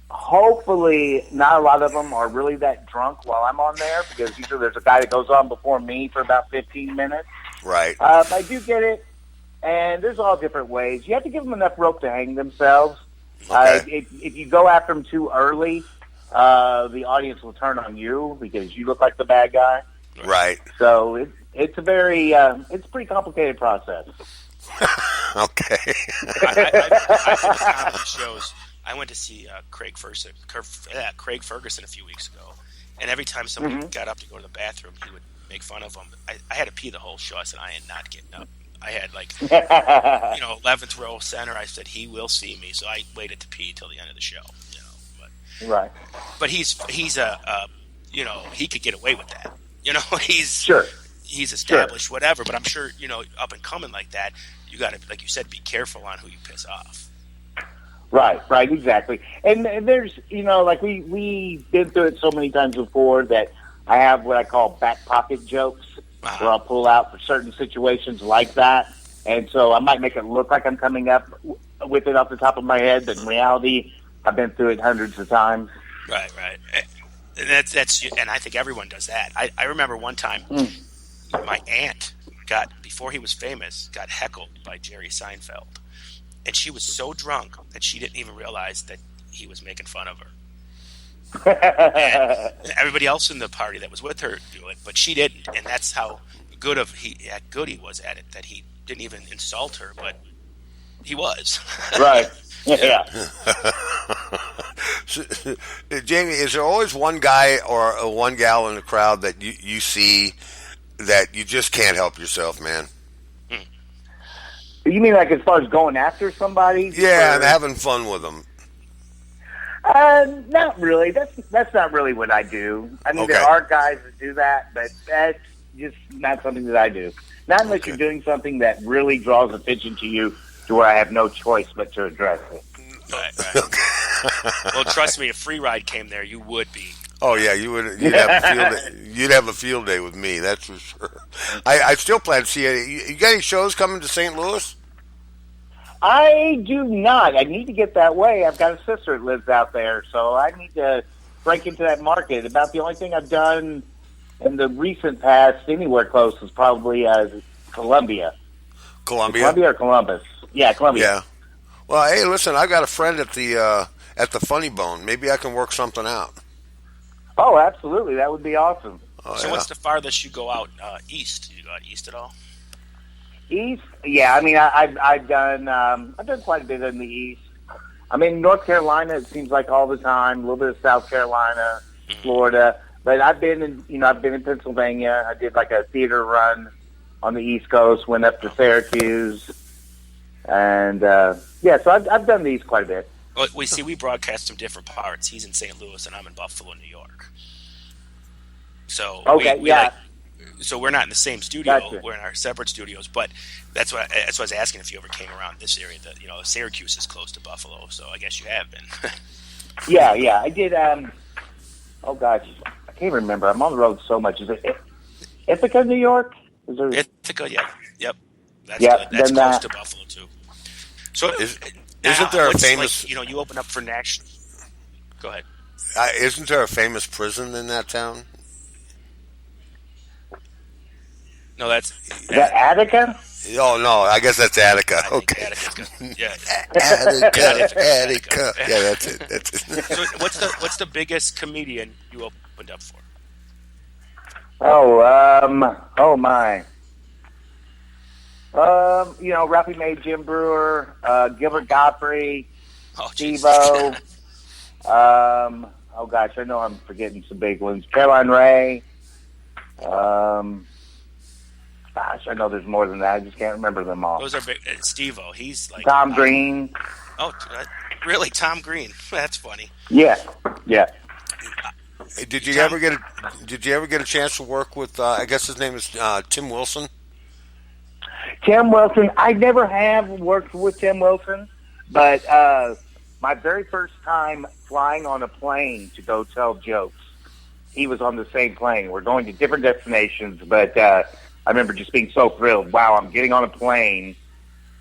S4: Hopefully, not a lot of them are really that drunk while I'm on there, because usually there's a guy that goes on before me for about 15 minutes.
S2: Right.
S4: I do get it, and there's all different ways. You have to give them enough rope to hang themselves.
S2: Okay.
S4: If you go after them too early, the audience will turn on you because you look like the bad guy.
S2: Right.
S4: So it's a it's a pretty complicated process.
S2: Okay.
S3: I've been to comedy shows. I went to see Craig Ferguson a few weeks ago, and every time somebody got up to go to the bathroom, he would make fun of them. I had to pee the whole show. I said, I am not getting up. I had 11th row center. I said, he will see me, so I waited to pee till the end of the show.
S4: Right.
S3: But he's he could get away with that. He's established, whatever. But I'm sure up and coming like that, you got to, like you said, be careful on who you piss off.
S4: Right, exactly. And there's, we've been through it so many times before that I have what I call back pocket jokes, where I'll pull out for certain situations like that. And so I might make it look like I'm coming up with it off the top of my head, but in reality, I've been through it hundreds of times.
S3: Right. And and I think everyone does that. I remember one time my aunt before he was famous, got heckled by Jerry Seinfeld. And she was so drunk that she didn't even realize that he was making fun of her. And everybody else in the party that was with her do it, but she didn't. And that's how good he was at it, that he didn't even insult her, but he was.
S4: Right. Yeah.
S2: So, Jamie, is there always one guy or one gal in the crowd that you see that you just can't help yourself, man?
S4: You mean like as far as going after somebody?
S2: Yeah, and having fun with them.
S4: Not really. That's not really what I do. I mean,
S2: Okay.
S4: There are guys that do that, but that's just not something that I do. Not unless you're doing something that really draws attention to you to where I have no choice but to address it.
S3: Right. Well, trust me, if Free Ride came there, you would be.
S2: Oh yeah, you would. You'd have a field day. You'd have a field day with me. That's for sure. I still plan to see you. You got any shows coming to St. Louis?
S4: I do not. I need to get that way. I've got a sister that lives out there, so I need to break into that market. About the only thing I've done in the recent past anywhere close is probably Columbia.
S2: Columbia
S4: or Columbus? Yeah, Columbia.
S2: Yeah. Well, hey, listen, I got a friend at the Funny Bone. Maybe I can work something out.
S4: Oh, absolutely. That would be awesome.
S2: Oh,
S3: So
S2: yeah.
S3: what's the farthest you go out east? Do you go out east at all?
S4: East? Yeah, I mean, I've done quite a bit in the East. I mean, North Carolina, it seems like all the time, a little bit of South Carolina, Florida. But I've been in Pennsylvania. I did like a theater run on the East Coast, went up to Syracuse. And, so I've done these quite a bit.
S3: Well, we broadcast from different parts. He's in St. Louis, and I'm in Buffalo, New York. So
S4: Okay,
S3: so we're not in the same studio.
S4: Gotcha.
S3: We're in our separate studios. But that's what I was asking if you ever came around this area. That Syracuse is close to Buffalo, so I guess you have been.
S4: Yeah, I did. Oh gosh, I can't remember. I'm on the road so much. Ithaca, New York? Is there...
S3: Ithaca, yeah. Yep. That's
S4: Yep,
S3: good. That's
S4: then,
S3: close to Buffalo, too. So,
S2: isn't there a famous...
S3: Like, you open up for national... Go ahead.
S2: Isn't there a famous prison in that town?
S3: No, that's...
S4: Is that Attica?
S2: Oh, no, I guess that's Attica. Okay.
S3: Yeah.
S2: Attica. Yeah, that's it.
S3: So what's the biggest comedian you opened up for?
S4: Oh my. Ralphie May, Jim Brewer, Gilbert Godfrey, Steve-O. Oh gosh, I know I'm forgetting some big ones. Caroline Ray. Gosh, I know there's more than that. I just can't remember them all.
S3: Those are big. Steve-O, he's like
S4: Tom Green.
S3: Oh, really? Tom Green? That's funny.
S4: Yeah.
S2: Did you ever get a chance to work with? I guess his name is Tim Wilson.
S4: Tim Wilson. I never have worked with Tim Wilson, but my very first time flying on a plane to go tell jokes, he was on the same plane. We're going to different destinations, but I remember just being so thrilled. Wow, I'm getting on a plane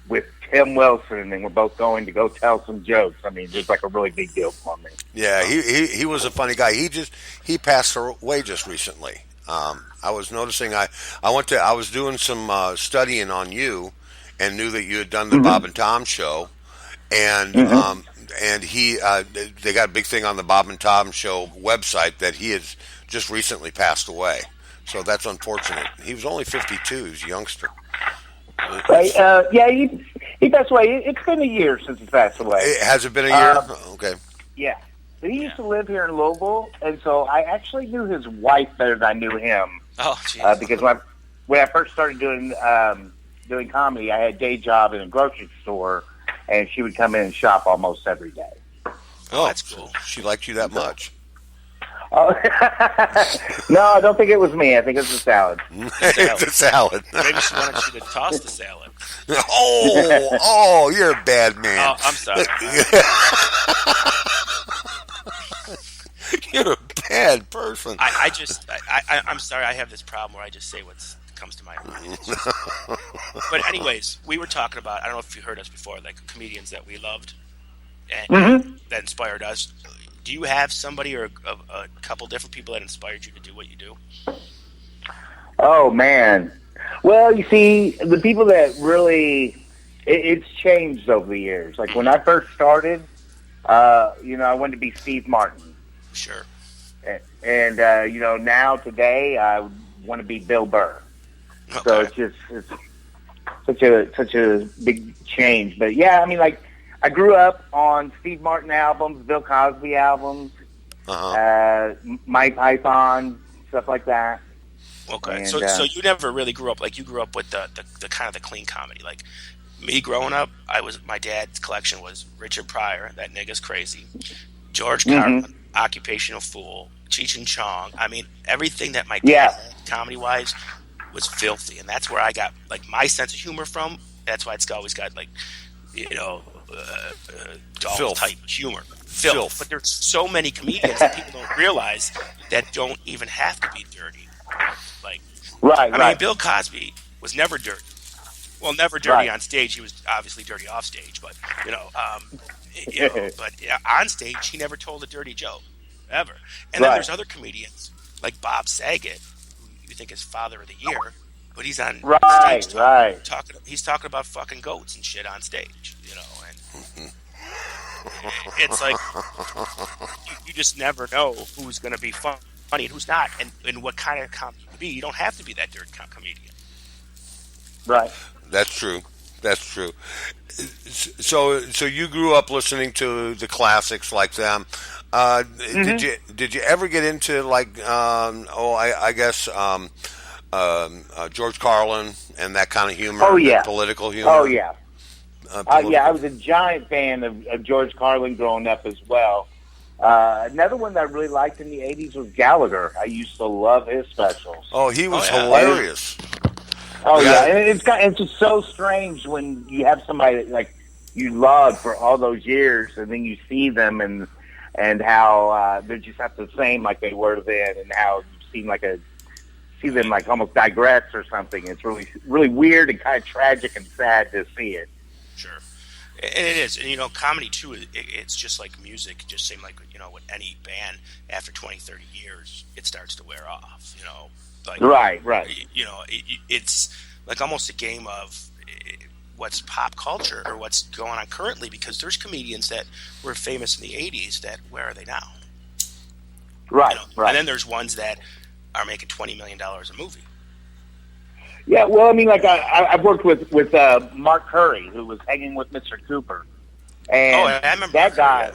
S4: with Tim Wilson, and we're both going to go tell some jokes. I mean, it's like a really big deal for me.
S2: Yeah, he was a funny guy. He passed away just recently. I was noticing. I was doing some studying on you, and knew that you had done the Bob and Tom show, and he they got a big thing on the Bob and Tom show website that he has just recently passed away. So that's unfortunate. He was only 52. He was a youngster.
S4: Yeah, he passed away. It's been a year since he passed away.
S2: Has it been a year? Okay.
S4: Yeah. But he used to live here in Louisville, and so I actually knew his wife better than I knew him.
S3: Oh, jeez.
S4: Because when I first started doing comedy, I had a day job in a grocery store, and she would come in and shop almost every day.
S2: Oh, that's cool. She liked you that much.
S4: Oh. No, I don't think it was me. I think it's the salad.
S2: It's a salad.
S3: Maybe she wanted you to toss the salad.
S2: Oh, you're a bad man.
S3: Oh, I'm sorry.
S2: You're a bad person.
S3: I'm sorry. I have this problem where I just say what comes to my mind. But anyways, we were talking about, I don't know if you heard us before, like comedians that we loved and that inspired us. Do you have somebody or a couple different people that inspired you to do what you do?
S4: Oh, man. Well, you see, the people that really, it's changed over the years. Like when I first started, I wanted to be Steve Martin.
S3: Sure.
S4: And now today I want to be Bill Burr. Okay. So it's such a big change. But yeah, I mean, like I grew up on Steve Martin albums, Bill Cosby albums, Mike Python, stuff like that.
S3: Okay,
S4: and,
S3: so you never really grew up like you grew up with the kind of the clean comedy. Like me growing up, my dad's collection was Richard Pryor, that nigga's crazy, George Carlin, Occupational Fool, Cheech and Chong. I mean, everything that my dad had, comedy-wise, was filthy, and that's where I got like my sense of humor from. That's why it's always got like, dog type humor. Filth. But there's so many comedians that people don't realize that don't even have to be dirty. Like, I mean, Bill Cosby was never dirty. Well, never dirty on stage. He was obviously dirty off stage, but but on stage he never told a dirty joke ever. And then there's other comedians like Bob Saget, who you think is Father of the Year, but he's on stage talking. He's talking about fucking goats and shit on stage, and it's like you just never know who's going to be funny and who's not, and what kind of comedy you can be. You don't have to be that dirty comedian.
S4: Right.
S2: That's true. So you grew up listening to the classics like them. Did you ever get into like George Carlin and that kind of humor?
S4: Oh yeah,
S2: political humor.
S4: Oh yeah. I was a giant fan of George Carlin growing up as well. Another one that I really liked in the 80s was Gallagher. I used to love his specials.
S2: Oh, he was hilarious.
S4: Oh yeah, and it's just so strange when you have somebody that like you loved for all those years, and then you see them and how they're just not the same like they were then, and how you seem see them like almost digress or something. It's really, really weird and kind of tragic and sad to see it.
S3: Sure. And it is. And, you know, comedy, too, it's just like music. It just seemed like, you know, with any band, after 20, 30 years, it starts to wear off, you know. Like,
S4: Right.
S3: You know, it's like almost a game of what's pop culture or what's going on currently, because there's comedians that were famous in the 80s that, where are they now?
S4: Right,
S3: You know?
S4: right.
S3: And then there's ones that are making $20 million a movie.
S4: Yeah, well, I mean, like I've worked with Mark Curry, who was hanging with Mr. Cooper, and
S3: I remember
S4: that guy.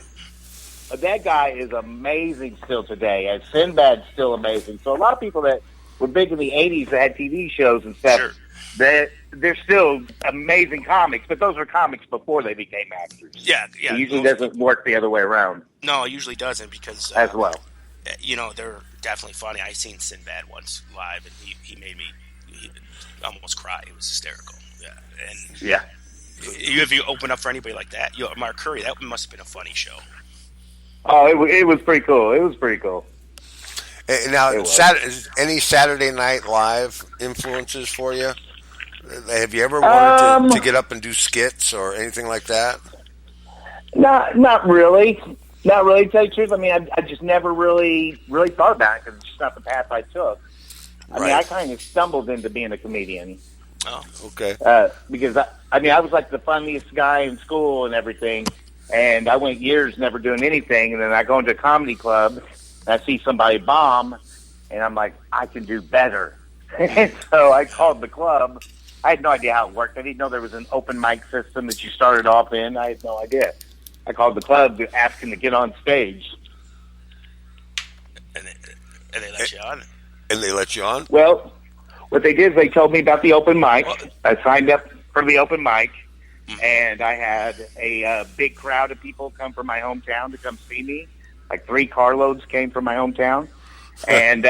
S3: Curry,
S4: That guy is amazing still today, and Sinbad's still amazing. So a lot of people that were big in the '80s that had TV shows and stuff,
S3: Sure.
S4: they're still amazing comics, but those are comics before they became actors.
S3: Yeah.
S4: It usually doesn't work the other way around
S3: No, it usually doesn't, because
S4: as well.
S3: you know, they're definitely funny. I seen Sinbad once live, and he made me almost cry. It was hysterical. Yeah, and
S4: Yeah.
S3: if you open up for anybody like that, you know, Mark Curry, that must have been a funny show.
S4: Oh, it was pretty cool. It was pretty cool.
S2: Now,
S4: It was.
S2: any Saturday Night Live influences for you? Have you ever wanted to get up and do skits or anything like that?
S4: Not really. Not really, to tell you the truth. I mean, I just never really thought about it because it's just not the path I took. I mean, I kind of stumbled into being a comedian.
S3: Oh,
S2: Okay.
S4: Because I was like the funniest guy in school and everything, and I went years never doing anything, and then I go into a comedy club, and I see somebody bomb, and I'm like, I can do better. And so I called the club. I had no idea how it worked. I didn't know there was an open mic system that you started off in. I had no idea. I called the club to ask him to get on stage.
S3: and they let you on.
S2: And they let you on?
S4: Well, what they did is they told me about the open mic. I signed up for the open mic, and I had a big crowd of people come from my hometown to come see me. Like 3 carloads came from my hometown, and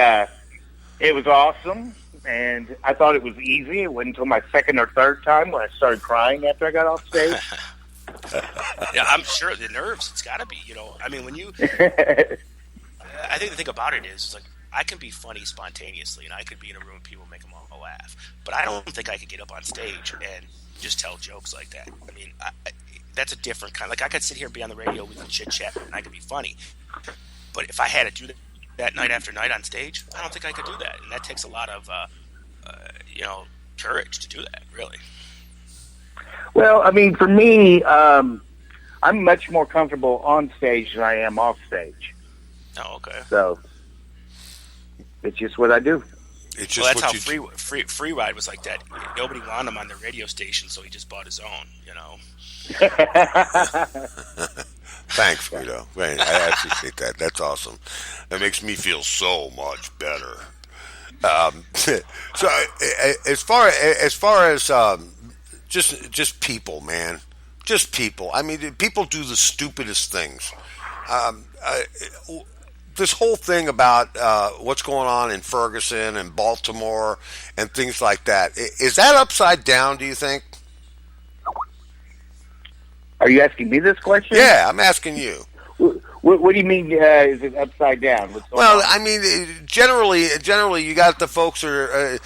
S4: it was awesome. And I thought it was easy. It wasn't until my second or third time when I started crying after I got off stage.
S3: Yeah, I'm sure the nerves. It's got to be. You know, I mean, when you, I think the thing about it is like I can be funny spontaneously, and I could be in a room and people make them all laugh. But I don't think I could get up on stage and just tell jokes like that. I mean, that's a different kind. Like I could sit here and be on the radio, we can chit chat, and I could be funny. But if I had to do that night after night on stage, I don't think I could do that, and that takes a lot of, courage to do that. Really.
S4: Well, I mean, for me, I'm much more comfortable on stage than I am off stage.
S3: Oh, okay.
S4: So it's just what I do.
S2: It's just
S3: Well, that's
S2: what
S3: how free ride was like that. Nobody wanted him on the radio station, so he just bought his own. You know.
S2: Thanks, Guido. Man, I appreciate that. That's awesome. That makes me feel so much better. So, as far as just people, man, just people. I mean, people do the stupidest things. This whole thing about what's going on in Ferguson and Baltimore and things like that, is that upside down, do you think?
S4: Are you asking me this question?
S2: Yeah, I'm asking you.
S4: What do you mean? Is it upside down?
S2: Well, I mean, generally, you got the folks that are,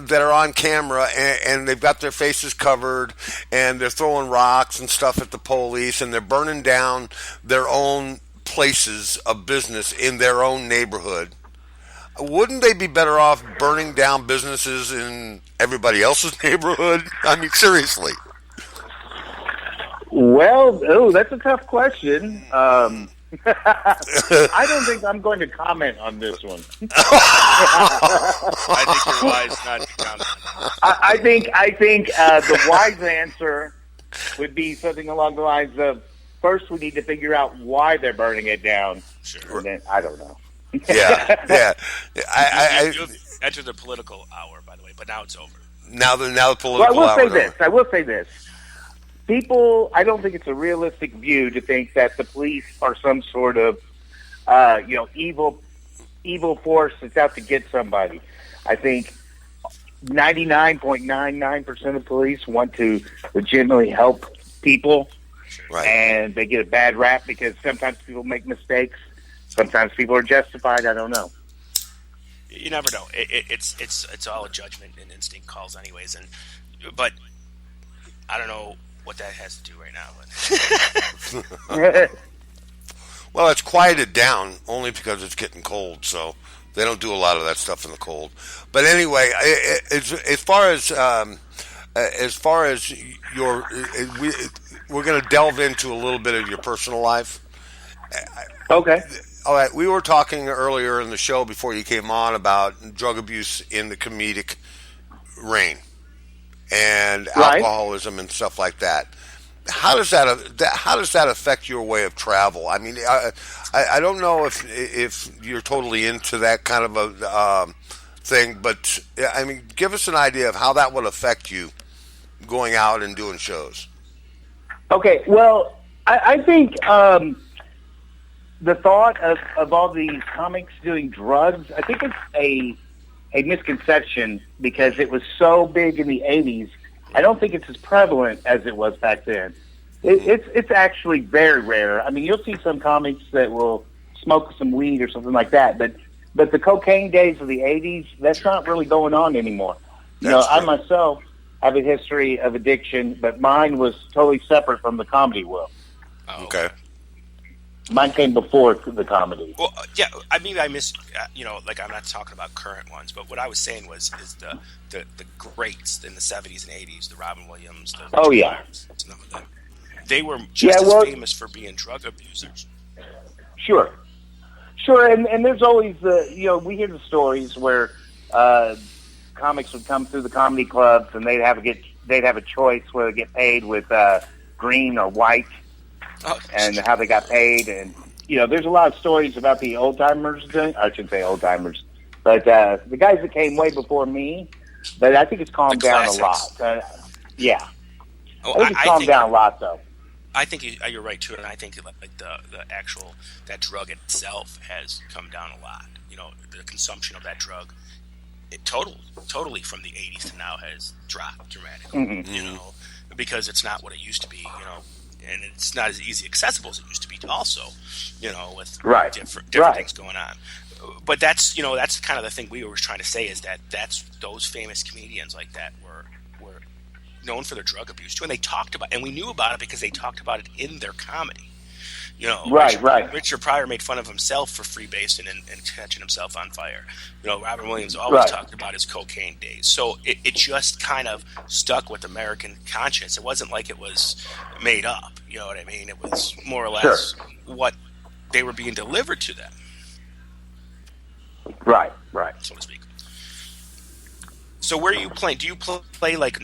S2: that are on camera and they've got their faces covered and they're throwing rocks and stuff at the police and they're burning down their own places of business in their own neighborhood. Wouldn't they be better off burning down businesses in everybody else's neighborhood? I mean, seriously.
S4: Well, that's a tough question. I don't think I'm going to comment on this one.
S3: I think you're wise not to comment.
S4: I think the wise answer would be something along the lines of, first we need to figure out why they're burning it down.
S3: Sure.
S4: And then, I don't know.
S2: Yeah.
S3: You've entered the political hour, by the way, but now it's over.
S2: Now the political
S4: Well,
S2: hour.
S4: I will say this. People, I don't think it's a realistic view to think that the police are some sort of, evil force that's out to get somebody. I think 99.99% of police want to legitimately help people,
S2: Right.
S4: and they get a bad rap because sometimes people make mistakes. Sometimes people are justified. I don't know.
S3: you never know. It's all a judgment and instinct calls, anyways. But I don't know what that has to do right now. But
S2: Well, it's quieted down only because it's getting cold, so they don't do a lot of that stuff in the cold. But anyway, as far as your, we're going to delve into a little bit of your personal life.
S4: Okay.
S2: All right, we were talking earlier in the show before you came on about drug abuse in the comedic reign and
S4: Right.
S2: alcoholism and stuff like that. How does that affect your way of travel? I mean, I don't know if you're totally into that kind of a thing, but I mean, give us an idea of how that would affect you going out and doing shows.
S4: Okay. Well, I think the thought of all these comics doing drugs, I think it's a misconception because it was so big in the 80s. I don't think it's as prevalent as it was back then. It's actually very rare. I mean, you'll see some comics that will smoke some weed or something like that, but the cocaine days of the 80s, that's not really going on anymore. I myself have a history of addiction, but mine was totally separate from the comedy world.
S3: Oh.
S2: Okay.
S4: Mine came before the comedy.
S3: Well, yeah, I mean, I miss, like I'm not talking about current ones, but what I was saying is the greats in the 70s and 80s, the Robin Williams, the
S4: Oh, yeah.
S3: some of them, they were just as famous for being drug abusers.
S4: Sure, and there's always we hear the stories where comics would come through the comedy clubs and they'd have a choice whether to get paid with green or white.
S3: Oh,
S4: and how they got paid, and there's a lot of stories about the old timers. I shouldn't say old timers, but the guys that came way before me. But I think it's calmed down a lot. Yeah, I think it's calmed down a lot, though.
S3: I think you're right too, and I think like the actual that drug itself has come down a lot. The consumption of that drug, totally from the 80s to now has dropped dramatically.
S4: Mm-hmm.
S3: Because it's not what it used to be. And it's not as easy accessible as it used to be also, with different things going on. But that's kind of the thing we were trying to say is that those famous comedians like that were known for their drug abuse too. And they talked about, and we knew about it because they talked about it in their comedy. Richard Pryor made fun of himself for freebasing and catching himself on fire. Robin Williams always talked about his cocaine days. So it just kind of stuck with American conscience. It wasn't like it was made up. You know what I mean? It was more or less what they were being delivered to them.
S4: Right.
S3: So to speak. So where are you playing? Do you play like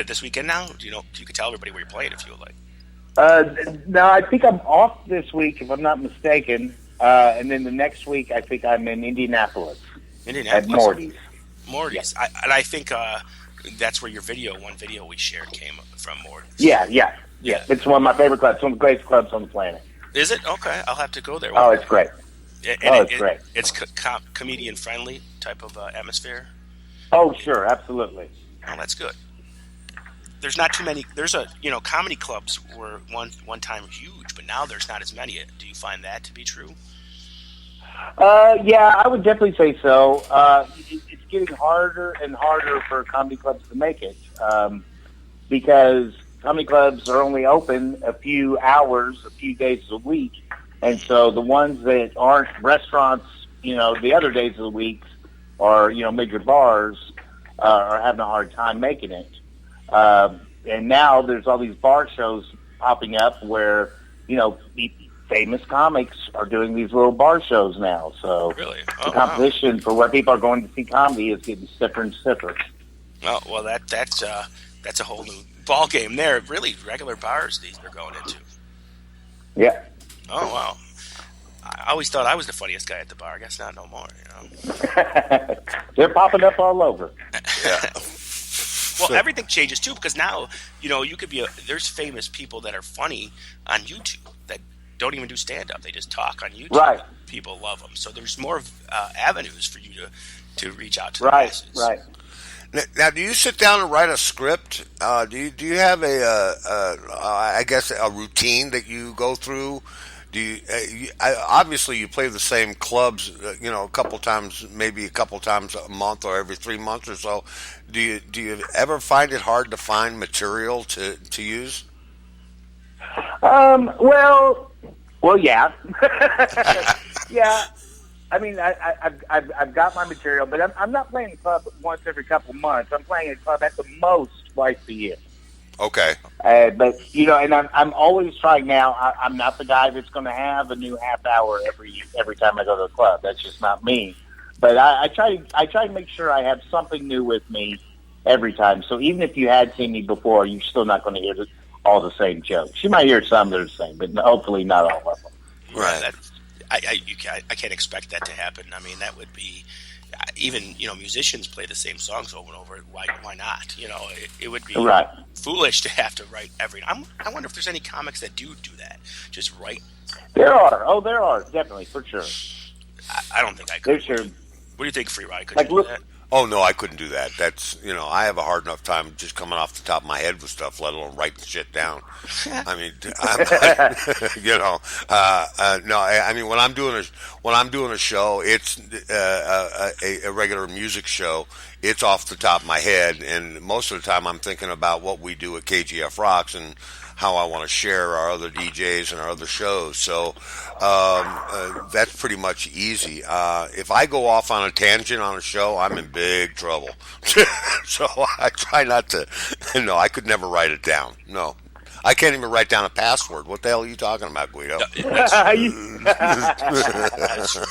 S3: this weekend now? You could tell everybody where you're playing if you would like.
S4: No, I think I'm off this week, if I'm not mistaken. And then the next week, I think I'm in Indianapolis. At Morty's.
S3: Morty's.
S4: Yeah.
S3: I think that's where your one video we shared came from Morty's.
S4: Yeah. It's one of my favorite clubs. It's one of the greatest clubs on the planet.
S3: Is it? Okay, I'll have to go there.
S4: Oh, it's great.
S3: It's great. It's comedian-friendly type of atmosphere?
S4: Oh, sure, absolutely.
S3: Oh, that's good. There's not too many. There's comedy clubs were one time huge, but now there's not as many. Do you find that to be true?
S4: Yeah, I would definitely say so. It's getting harder and harder for comedy clubs to make it because comedy clubs are only open a few hours, a few days a week, and so the ones that aren't restaurants, the other days of the week, or major bars, are having a hard time making it. And now there's all these bar shows popping up where, famous comics are doing these little bar shows now. So
S3: really?
S4: The competition for where people are going to see comedy is getting stiffer and stiffer.
S3: Oh, well, that's a whole new ball game there. Really, regular bars they're going into.
S4: Yeah.
S3: Oh, wow. I always thought I was the funniest guy at the bar. I guess not no more,
S4: They're popping up all over.
S3: Yeah. Well, everything changes too because now, you could be there's famous people that are funny on YouTube that don't even do stand-up. They just talk on YouTube.
S4: Right.
S3: People love them. So there's more avenues for you to reach out to the masses.
S4: Right.
S2: Now, do you sit down and write a script? Do you have a routine that you go through Obviously you play the same clubs, a couple times, maybe a couple times a month or every 3 months or so. Do you ever find it hard to find material to use?
S4: Well, yeah, yeah. I mean, I've got my material, but I'm not playing the club once every couple months. I'm playing a club at the most twice a year.
S2: Okay.
S4: But and I'm always trying now. I'm not the guy that's going to have a new half hour every time I go to the club. That's just not me. But I try to make sure I have something new with me every time. So even if you had seen me before, you're still not going to hear all the same jokes. You might hear some that are the same, but hopefully not all of them.
S2: Right.
S3: I can't expect that to happen. I mean, that would be even musicians play the same songs over and over. Why not? It would be foolish to have to write every. I wonder if there's any comics that do that. Just write.
S4: There are definitely for sure.
S3: I don't think I could.
S4: Sure.
S3: What do you think, Free Ride? Could you do that?
S2: Oh no, I couldn't do that. That's I have a hard enough time just coming off the top of my head with stuff, let alone writing shit down. I mean, no. I mean, when I'm doing a show, it's a regular music show. It's off the top of my head, and most of the time I'm thinking about what we do at KGF Rocks and how I want to share our other DJs and our other shows. So that's pretty much easy. If I go off on a tangent on a show, I'm in big trouble. So I try not to. No, I could never write it down. No. I can't even write down a password. What the hell are you talking about, Guido?
S3: That's true.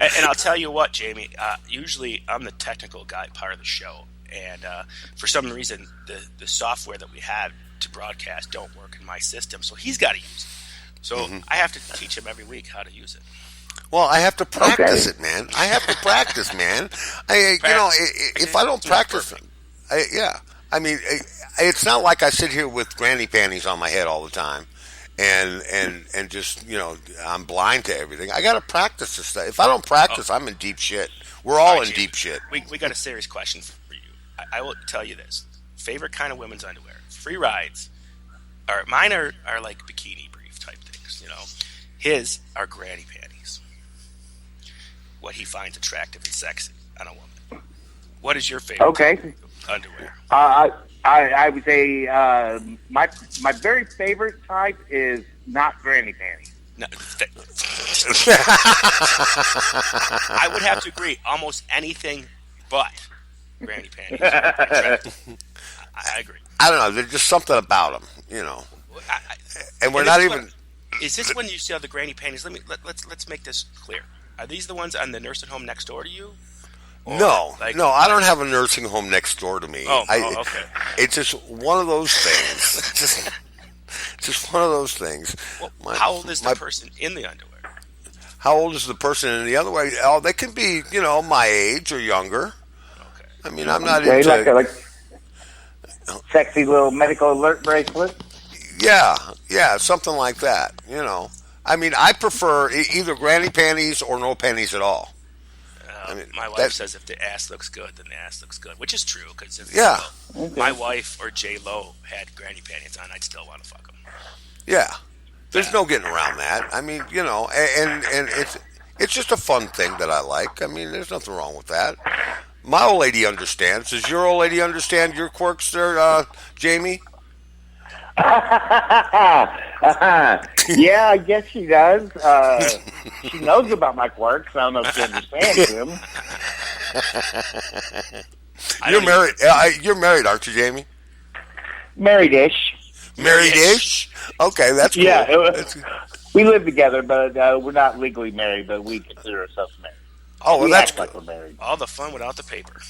S3: And I'll tell you what, Jamie, usually I'm the technical guy part of the show. And for some reason, the software that we have to broadcast don't work in my system, so he's got to use it. So I have to teach him every week how to use it.
S2: Well, I have to practice it, man. I have to practice, man. If I don't practice, I mean, it's not like I sit here with granny panties on my head all the time, and just I'm blind to everything. I got to practice this stuff. If I don't practice, I'm in deep shit. We're all in deep shit.
S3: We got a serious question for you. I will tell you this: favorite kind of women's underwear. Free Rides mine are like bikini brief type things, His are granny panties. What he finds attractive and sexy on a woman. What is your favorite underwear?
S4: I would say my very favorite type is not granny panties.
S3: No, I would have to agree. Almost anything but granny panties. I agree.
S2: I don't know. There's just something about them, And we're not even.
S3: Is this when you see all the granny panties? Let's make this clear. Are these the ones on the nursing home next door to you?
S2: No, I don't have a nursing home next door to me.
S3: Okay.
S2: It's just one of those things. just one of those things.
S3: Well, how old is the person in the underwear?
S2: How old is the person in the underwear? Oh, they can be, my age or younger. Okay. I mean, I'm not into...
S4: Like sexy little medical alert bracelet?
S2: Yeah, something like that, I mean, I prefer either granny panties or no panties at all.
S3: My wife says if the ass looks good, then the ass looks good, which is true. Because my wife or J Lo had granny panties on, I'd still want to fuck them.
S2: Yeah, there's no getting around that. I mean, and it's just a fun thing that I like. I mean, there's nothing wrong with that. My old lady understands. Does your old lady understand your quirks there, Jamie?
S4: Yeah, I guess she does. She knows about my quirks. I don't know if she understands them.
S2: You're married. You're married, aren't you, Jamie?
S4: Married-ish.
S2: Married-ish? Okay, that's cool.
S4: Yeah, we live together, but we're not legally married, but we consider ourselves married.
S2: Oh, well, that's good.
S4: Like we're married.
S3: All the fun without the paper.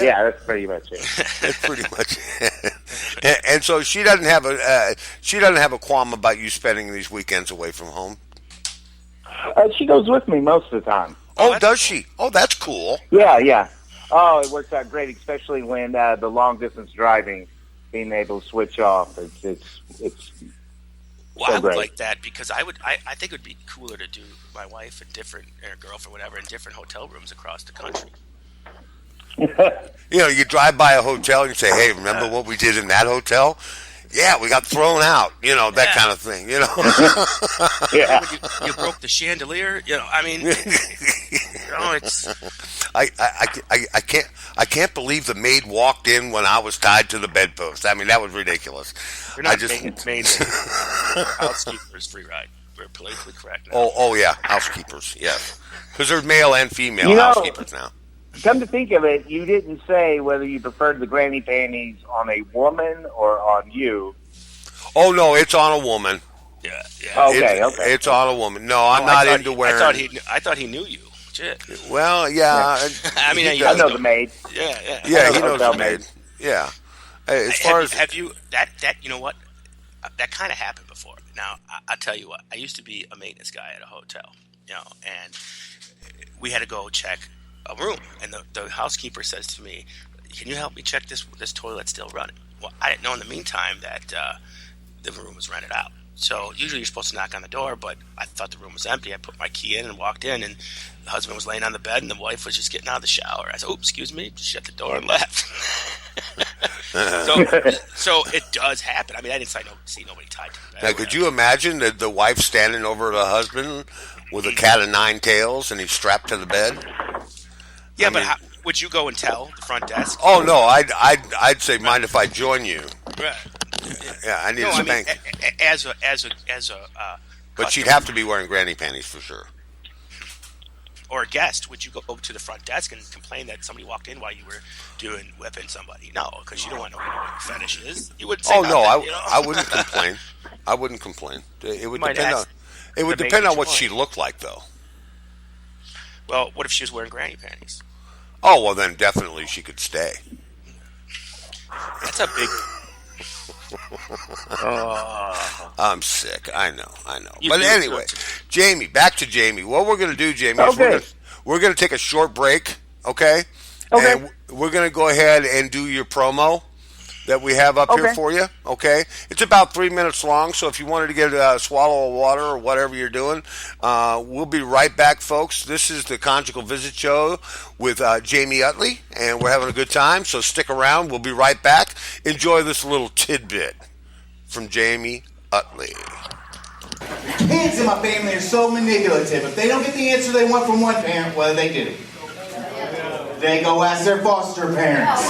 S4: Yeah, that's pretty much it.
S2: That's pretty much it. And so she doesn't have a qualm about you spending these weekends away from home.
S4: She goes with me most of the time.
S2: Oh, does she? Oh, that's cool.
S4: Yeah. Oh, it works out great, especially when the long distance driving, being able to switch off. It's
S3: Well,
S4: so
S3: I would
S4: great.
S3: like that because I think it would be cooler to do my wife and her girlfriend, whatever, in different hotel rooms across the country.
S2: You know, you drive by a hotel and you say, "Hey, remember what we did in that hotel?" yeah, we got thrown out, that kind of thing,
S4: Yeah.
S3: You broke the chandelier. I mean, it's.
S2: I can't believe the maid walked in when I was tied to the bedpost. I mean, that was ridiculous.
S3: You're not maid. Housekeepers free ride. We're politically correct now.
S2: Oh yeah, housekeepers, yes. Because there's male and female housekeepers now.
S4: Come to think of it, you didn't say whether you preferred the granny panties on a woman or on you.
S2: Oh, no, it's on a woman.
S3: Yeah.
S4: Okay.
S2: It's on a woman. No, I'm not into wearing...
S3: I thought he knew you. Shit.
S2: Well, yeah.
S3: I mean,
S4: I know the maid.
S3: Yeah.
S2: Yeah, he knows the maid. Yeah. As far as...
S3: Have you... That, you know what? That kind of happened before. Now, I'll tell you what. I used to be a maintenance guy at a hotel, and we had to go check a room, and the housekeeper says to me, "Can you help me check this toilet's still running?" Well, I didn't know in the meantime that the room was rented out. So usually you're supposed to knock on the door, but I thought the room was empty. I put my key in and walked in, and the husband was laying on the bed, and the wife was just getting out of the shower. I said, "Oh, excuse me," shut the door and left. So it does happen. I mean, I didn't see nobody tied to the bed.
S2: Now, could you imagine that the wife standing over the husband with a cat of nine tails, and he's strapped to the bed?
S3: Yeah, but how, would you go and tell the front desk?
S2: Oh no, I'd say, mind if I join you?
S3: Right.
S2: Yeah, I need a spank.
S3: As a.
S2: But she'd have to be wearing granny panties for sure.
S3: Or a guest, would you go over to the front desk and complain that somebody walked in while you were whipping somebody? No, because you don't want to know what your fetish is. You wouldn't say
S2: nothing,
S3: no,
S2: I wouldn't complain. I wouldn't complain. It would depend on what she looked like, though.
S3: Well, what if she was wearing granny panties?
S2: Oh, well, then definitely she could stay.
S3: That's a big...
S2: I'm sick. I know. But anyway, Jamie, back to Jamie. What we're going to do, Jamie, is we're going to take a short break, okay?
S4: Okay.
S2: And we're going to go ahead and do your promo that we have up here for you, okay? It's about 3 minutes long, so if you wanted to get a swallow of water or whatever you're doing, we'll be right back, folks. This is the Conjugal Visit Show with Jamie Utley, and we're having a good time, so stick around. We'll be right back. Enjoy this little tidbit from Jamie Utley.
S5: Kids in my family are so manipulative. If they don't get the answer they want from one parent, what do? They go ask their foster parents.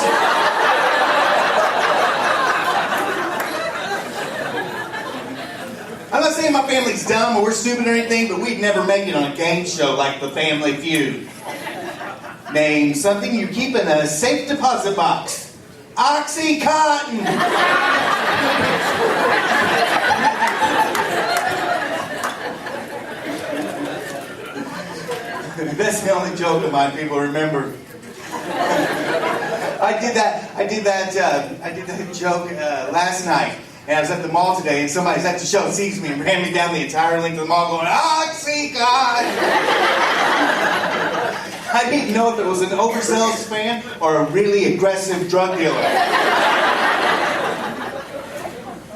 S5: I'm not saying my family's dumb or we're stupid or anything, but we'd never make it on a game show like The Family Feud. Name something you keep in a safe deposit box. Oxycontin! That's the only joke of mine people remember. I did that joke last night. And I was at the mall today, and somebody's at the show sees me and ran me down the entire length of the mall going, "Oxycontin!" I didn't know if it was an overzealous fan or a really aggressive drug dealer.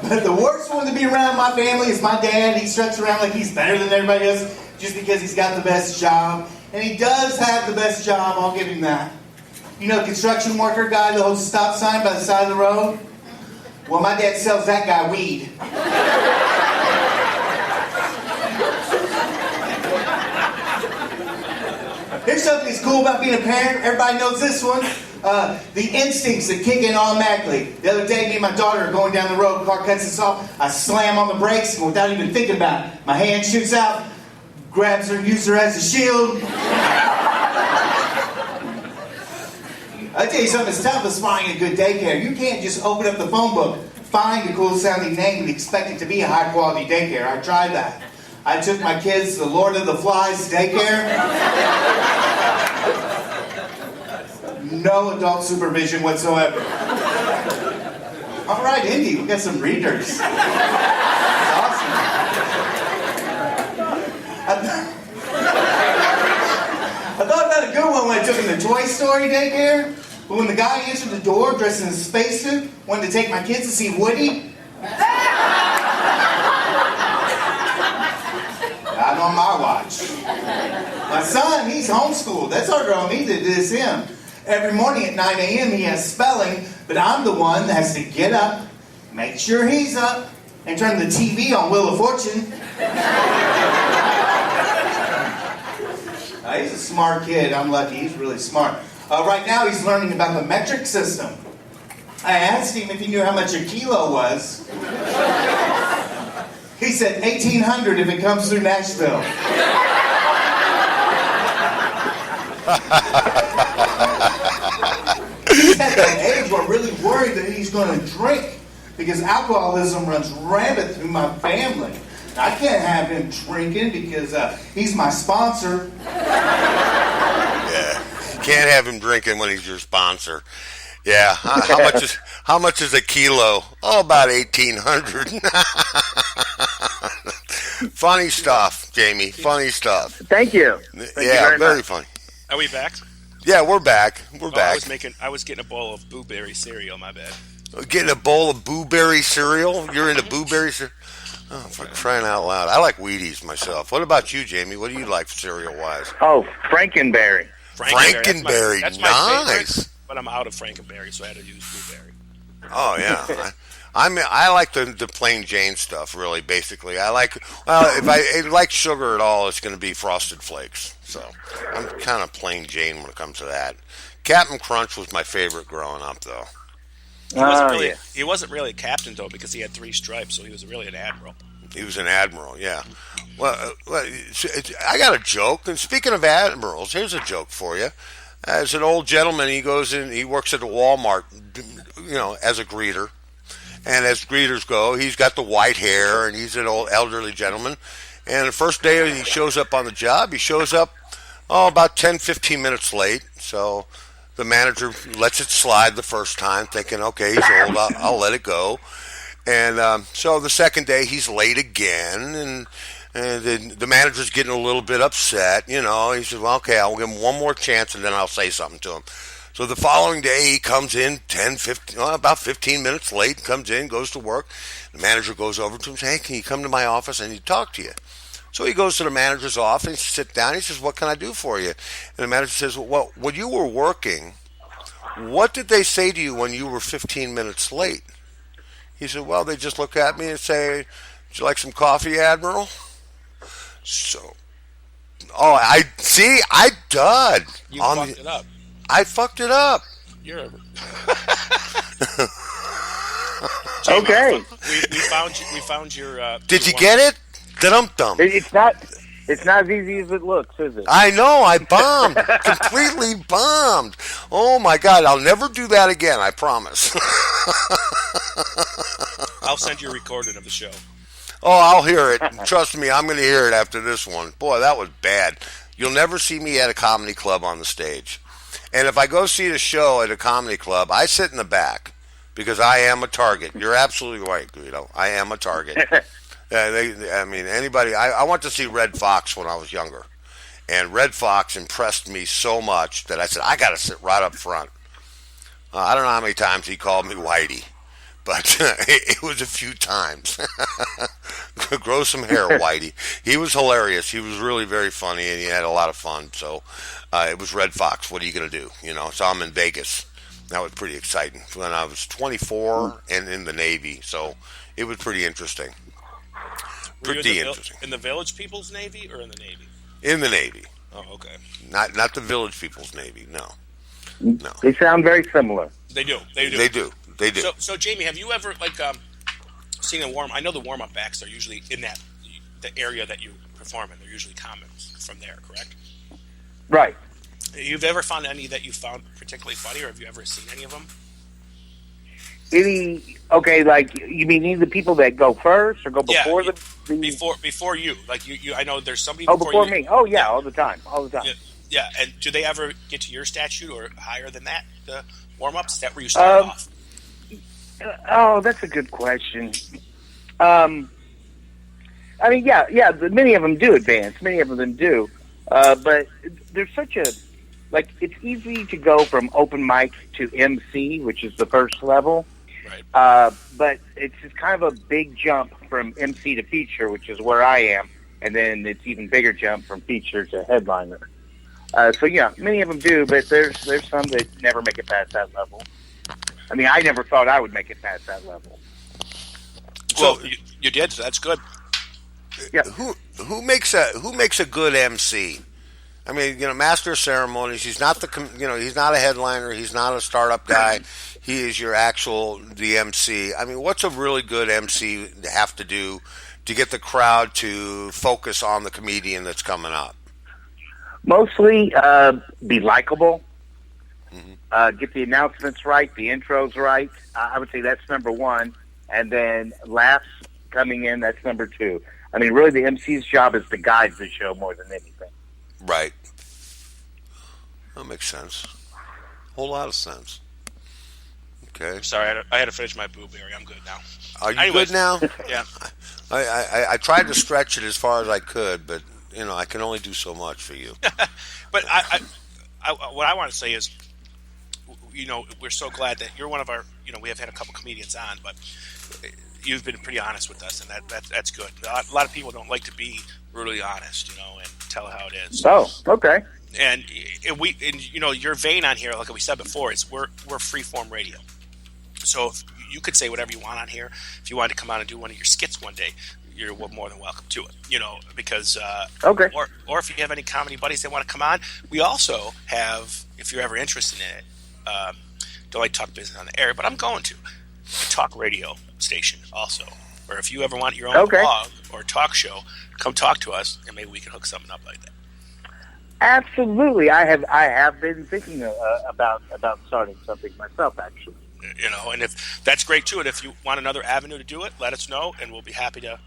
S5: But the worst one to be around my family is my dad. He struts around like he's better than everybody else just because he's got the best job. And he does have the best job, I'll give him that. You know the construction worker guy that holds a stop sign by the side of the road? Well, my dad sells that guy weed. Here's something that's cool about being a parent. Everybody knows this one. The instincts that kick in automatically. The other day, me and my daughter are going down the road. Car cuts us off. I slam on the brakes without even thinking about it. My hand shoots out, grabs her, uses her as a shield. I'll tell you something as tough as finding a good daycare. You can't just open up the phone book, find a cool sounding name, and expect it to be a high quality daycare. I tried that. I took my kids to Lord of the Flies daycare. No adult supervision whatsoever. All right, Indy, we got some readers. That's awesome. I thought about a good one when I took him to Toy Story daycare. But when the guy answered the door dressed in a spacesuit, wanted to take my kids to see Woody. Not on my watch. My son, he's homeschooled. That's harder on me than it is him. Every morning at 9 a.m. he has spelling, but I'm the one that has to get up, make sure he's up, and turn the TV on Wheel of Fortune. He's a smart kid. I'm lucky. He's really smart. Right now, he's learning about the metric system. I asked him if he knew how much a kilo was. He said 1,800 if it comes through Nashville. He's at that age where I'm really worried that he's going to drink because alcoholism runs rampant through my family. I can't have him drinking because he's my sponsor.
S2: Yeah, can't have him drinking when he's your sponsor. Yeah, how much is a kilo? Oh, about 1,800. Funny stuff, Jamie. Funny stuff.
S4: Thank you. Thank you
S2: very
S4: much.
S2: funny.
S3: Are we back?
S2: Yeah, we're back. We're back.
S3: I was getting a bowl of blueberry cereal. My bad.
S2: Getting a bowl of blueberry cereal? You're into blueberry cereal? Oh, for crying out loud. I like Wheaties myself. What about you, Jamie? What do you like cereal-wise?
S4: Oh, Frankenberry.
S2: Frankenberry.
S3: That's my
S2: nice.
S3: favorite, but I'm out of Frankenberry, so I had to use blueberry.
S2: Oh, yeah. I like the plain Jane stuff, really, basically. If I like sugar at all, it's going to be Frosted Flakes. So I'm kind of plain Jane when it comes to that. Captain Crunch was my favorite growing up, though.
S3: He wasn't really a captain, though, because he had 3 stripes, so he was really an admiral.
S2: He was an admiral, yeah. Well, I got a joke. And speaking of admirals, here's a joke for you. As an old gentleman, he goes in, he works at a Walmart, as a greeter. And as greeters go, he's got the white hair, and he's an old elderly gentleman. And the first day he shows up on the job, he shows up, about 10, 15 minutes late. So the manager lets it slide the first time, thinking, okay, he's old, I'll let it go. And so the second day, he's late again, and the manager's getting a little bit upset. He says, well, okay, I'll give him one more chance, and then I'll say something to him. So the following day, he comes in about 15 minutes late, comes in, goes to work. The manager goes over to him and says, hey, can you come to my office? I need to talk to you. So he goes to the manager's office, and he sits down. He says, what can I do for you? And the manager says, well, when you were working, what did they say to you when you were 15 minutes late? He said, well, they just look at me and say, would you like some coffee, Admiral? So, I dud.
S3: You fucked it up.
S2: I fucked it up.
S3: You're a...
S4: Okay.
S3: We found your...
S2: Did you get it? Dum-dum.
S4: It's not as easy as it looks, is it?
S2: I know. I bombed. Completely bombed. Oh, my God. I'll never do that again. I promise.
S3: I'll send you a recording of the show.
S2: Oh, I'll hear it. Trust me, I'm going to hear it after this one. Boy, that was bad. You'll never see me at a comedy club on the stage. And if I go see the show at a comedy club, I sit in the back because I am a target. You're absolutely right, Guido. I am a target. Anybody. I went to see Red Fox when I was younger. And Red Fox impressed me so much that I said, I got to sit right up front. I don't know how many times he called me Whitey, but it was a few times. Grow some hair, Whitey. He was hilarious. He was really very funny, and he had a lot of fun. So it was Red Fox. What are you going to do? So I'm in Vegas. That was pretty exciting. When I was 24 and in the Navy, so it was pretty interesting. Pretty interesting.
S3: In the Village People's Navy or in the Navy?
S2: In the Navy.
S3: Oh, okay.
S2: Not the Village People's Navy. No.
S4: They sound very similar.
S3: They do.
S2: They do.
S3: So Jamie, have you ever seen a warm? I know the warm-up acts are usually in the area that you perform in. They're usually comics from there, correct?
S4: Right.
S3: You've ever found any that you found particularly funny, or have you ever seen any of them?
S4: Like you mean either people that go first or go before the
S3: before you? Like you I know there's somebody
S4: before me. Oh yeah, all the time.
S3: Yeah, and do they ever get to your statute or higher than that? The warm-ups? Is that where you start off?
S4: That's a good question. Many of them do advance. Many of them do. But there's such a, it's easy to go from open mic to MC, which is the first level.
S3: Right.
S4: But it's just kind of a big jump from MC to feature, which is where I am. And then it's even bigger jump from feature to headliner. Many of them do, but there's some that never make it past that level. I mean, I never thought I would make it past that level.
S3: Well, you did. So that's good.
S4: Yeah.
S2: Who makes a good MC? I mean, master of ceremonies. He's not he's not a headliner. He's not a startup guy. He is the MC. I mean, what's a really good MC have to do to get the crowd to focus on the comedian that's coming up?
S4: Mostly be likable. Get the announcements right, the intros right. I would say that's number one. And then laughs coming in, that's number two. I mean, really, the MC's job is to guide the show more than anything.
S2: Right. That makes sense. Whole lot of sense. Okay.
S3: Sorry, I had to finish my blueberry. I'm good now.
S2: Are you good now?
S3: Yeah.
S2: I tried to stretch it as far as I could, but I can only do so much for you.
S3: But what I want to say is, we're so glad that you're one of our. We have had a couple comedians on, but you've been pretty honest with us, and that's good. A lot of people don't like to be brutally honest, and tell how it is.
S4: Oh, okay.
S3: And your vein on here, like we said before, is we're freeform radio. So if you could say whatever you want on here. If you wanted to come out and do one of your skits one day, you're more than welcome to it. Because
S4: okay.
S3: Or if you have any comedy buddies that want to come on, we also have. If you're ever interested in it, don't like to talk business on the air, but I'm going to a talk radio station also. Or if you ever want your own blog or talk show, come talk to us, and maybe we can hook something up like that.
S4: Absolutely, I have been thinking about starting something myself, actually.
S3: And if that's great too, and if you want another avenue to do it, let us know, and we'll be happy to,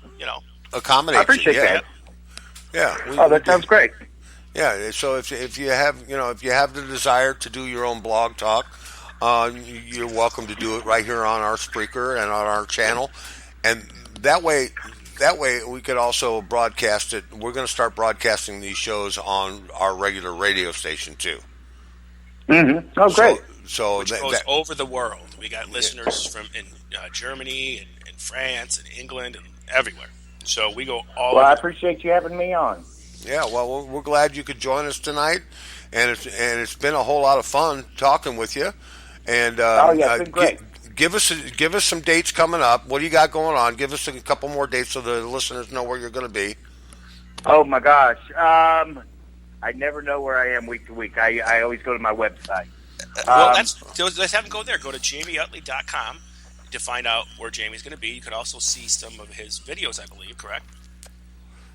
S2: accommodate.
S4: I appreciate that.
S2: Yeah.
S4: That sounds great.
S2: Yeah. So if you have the desire to do your own blog talk, you're welcome to do it right here on our Spreaker and on our channel, and that way we could also broadcast it. We're going to start broadcasting these shows on our regular radio station too.
S4: Mm-hmm. Oh, great.
S3: So which goes over the world. We got listeners from in Germany and France and England and everywhere. So we go all.
S4: Well, I appreciate you having me on.
S2: Yeah, well, we're glad you could join us tonight, and it's been a whole lot of fun talking with you. And
S4: it's been great.
S2: Give us some dates coming up. What do you got going on? Give us a couple more dates so the listeners know where you're going to be.
S4: Oh my gosh, I never know where I am week to week. I always go to my website.
S3: Well, let's have them go there. Go to JamieUtley.com to find out where Jamie's going to be. You could also see some of his videos, I believe, correct?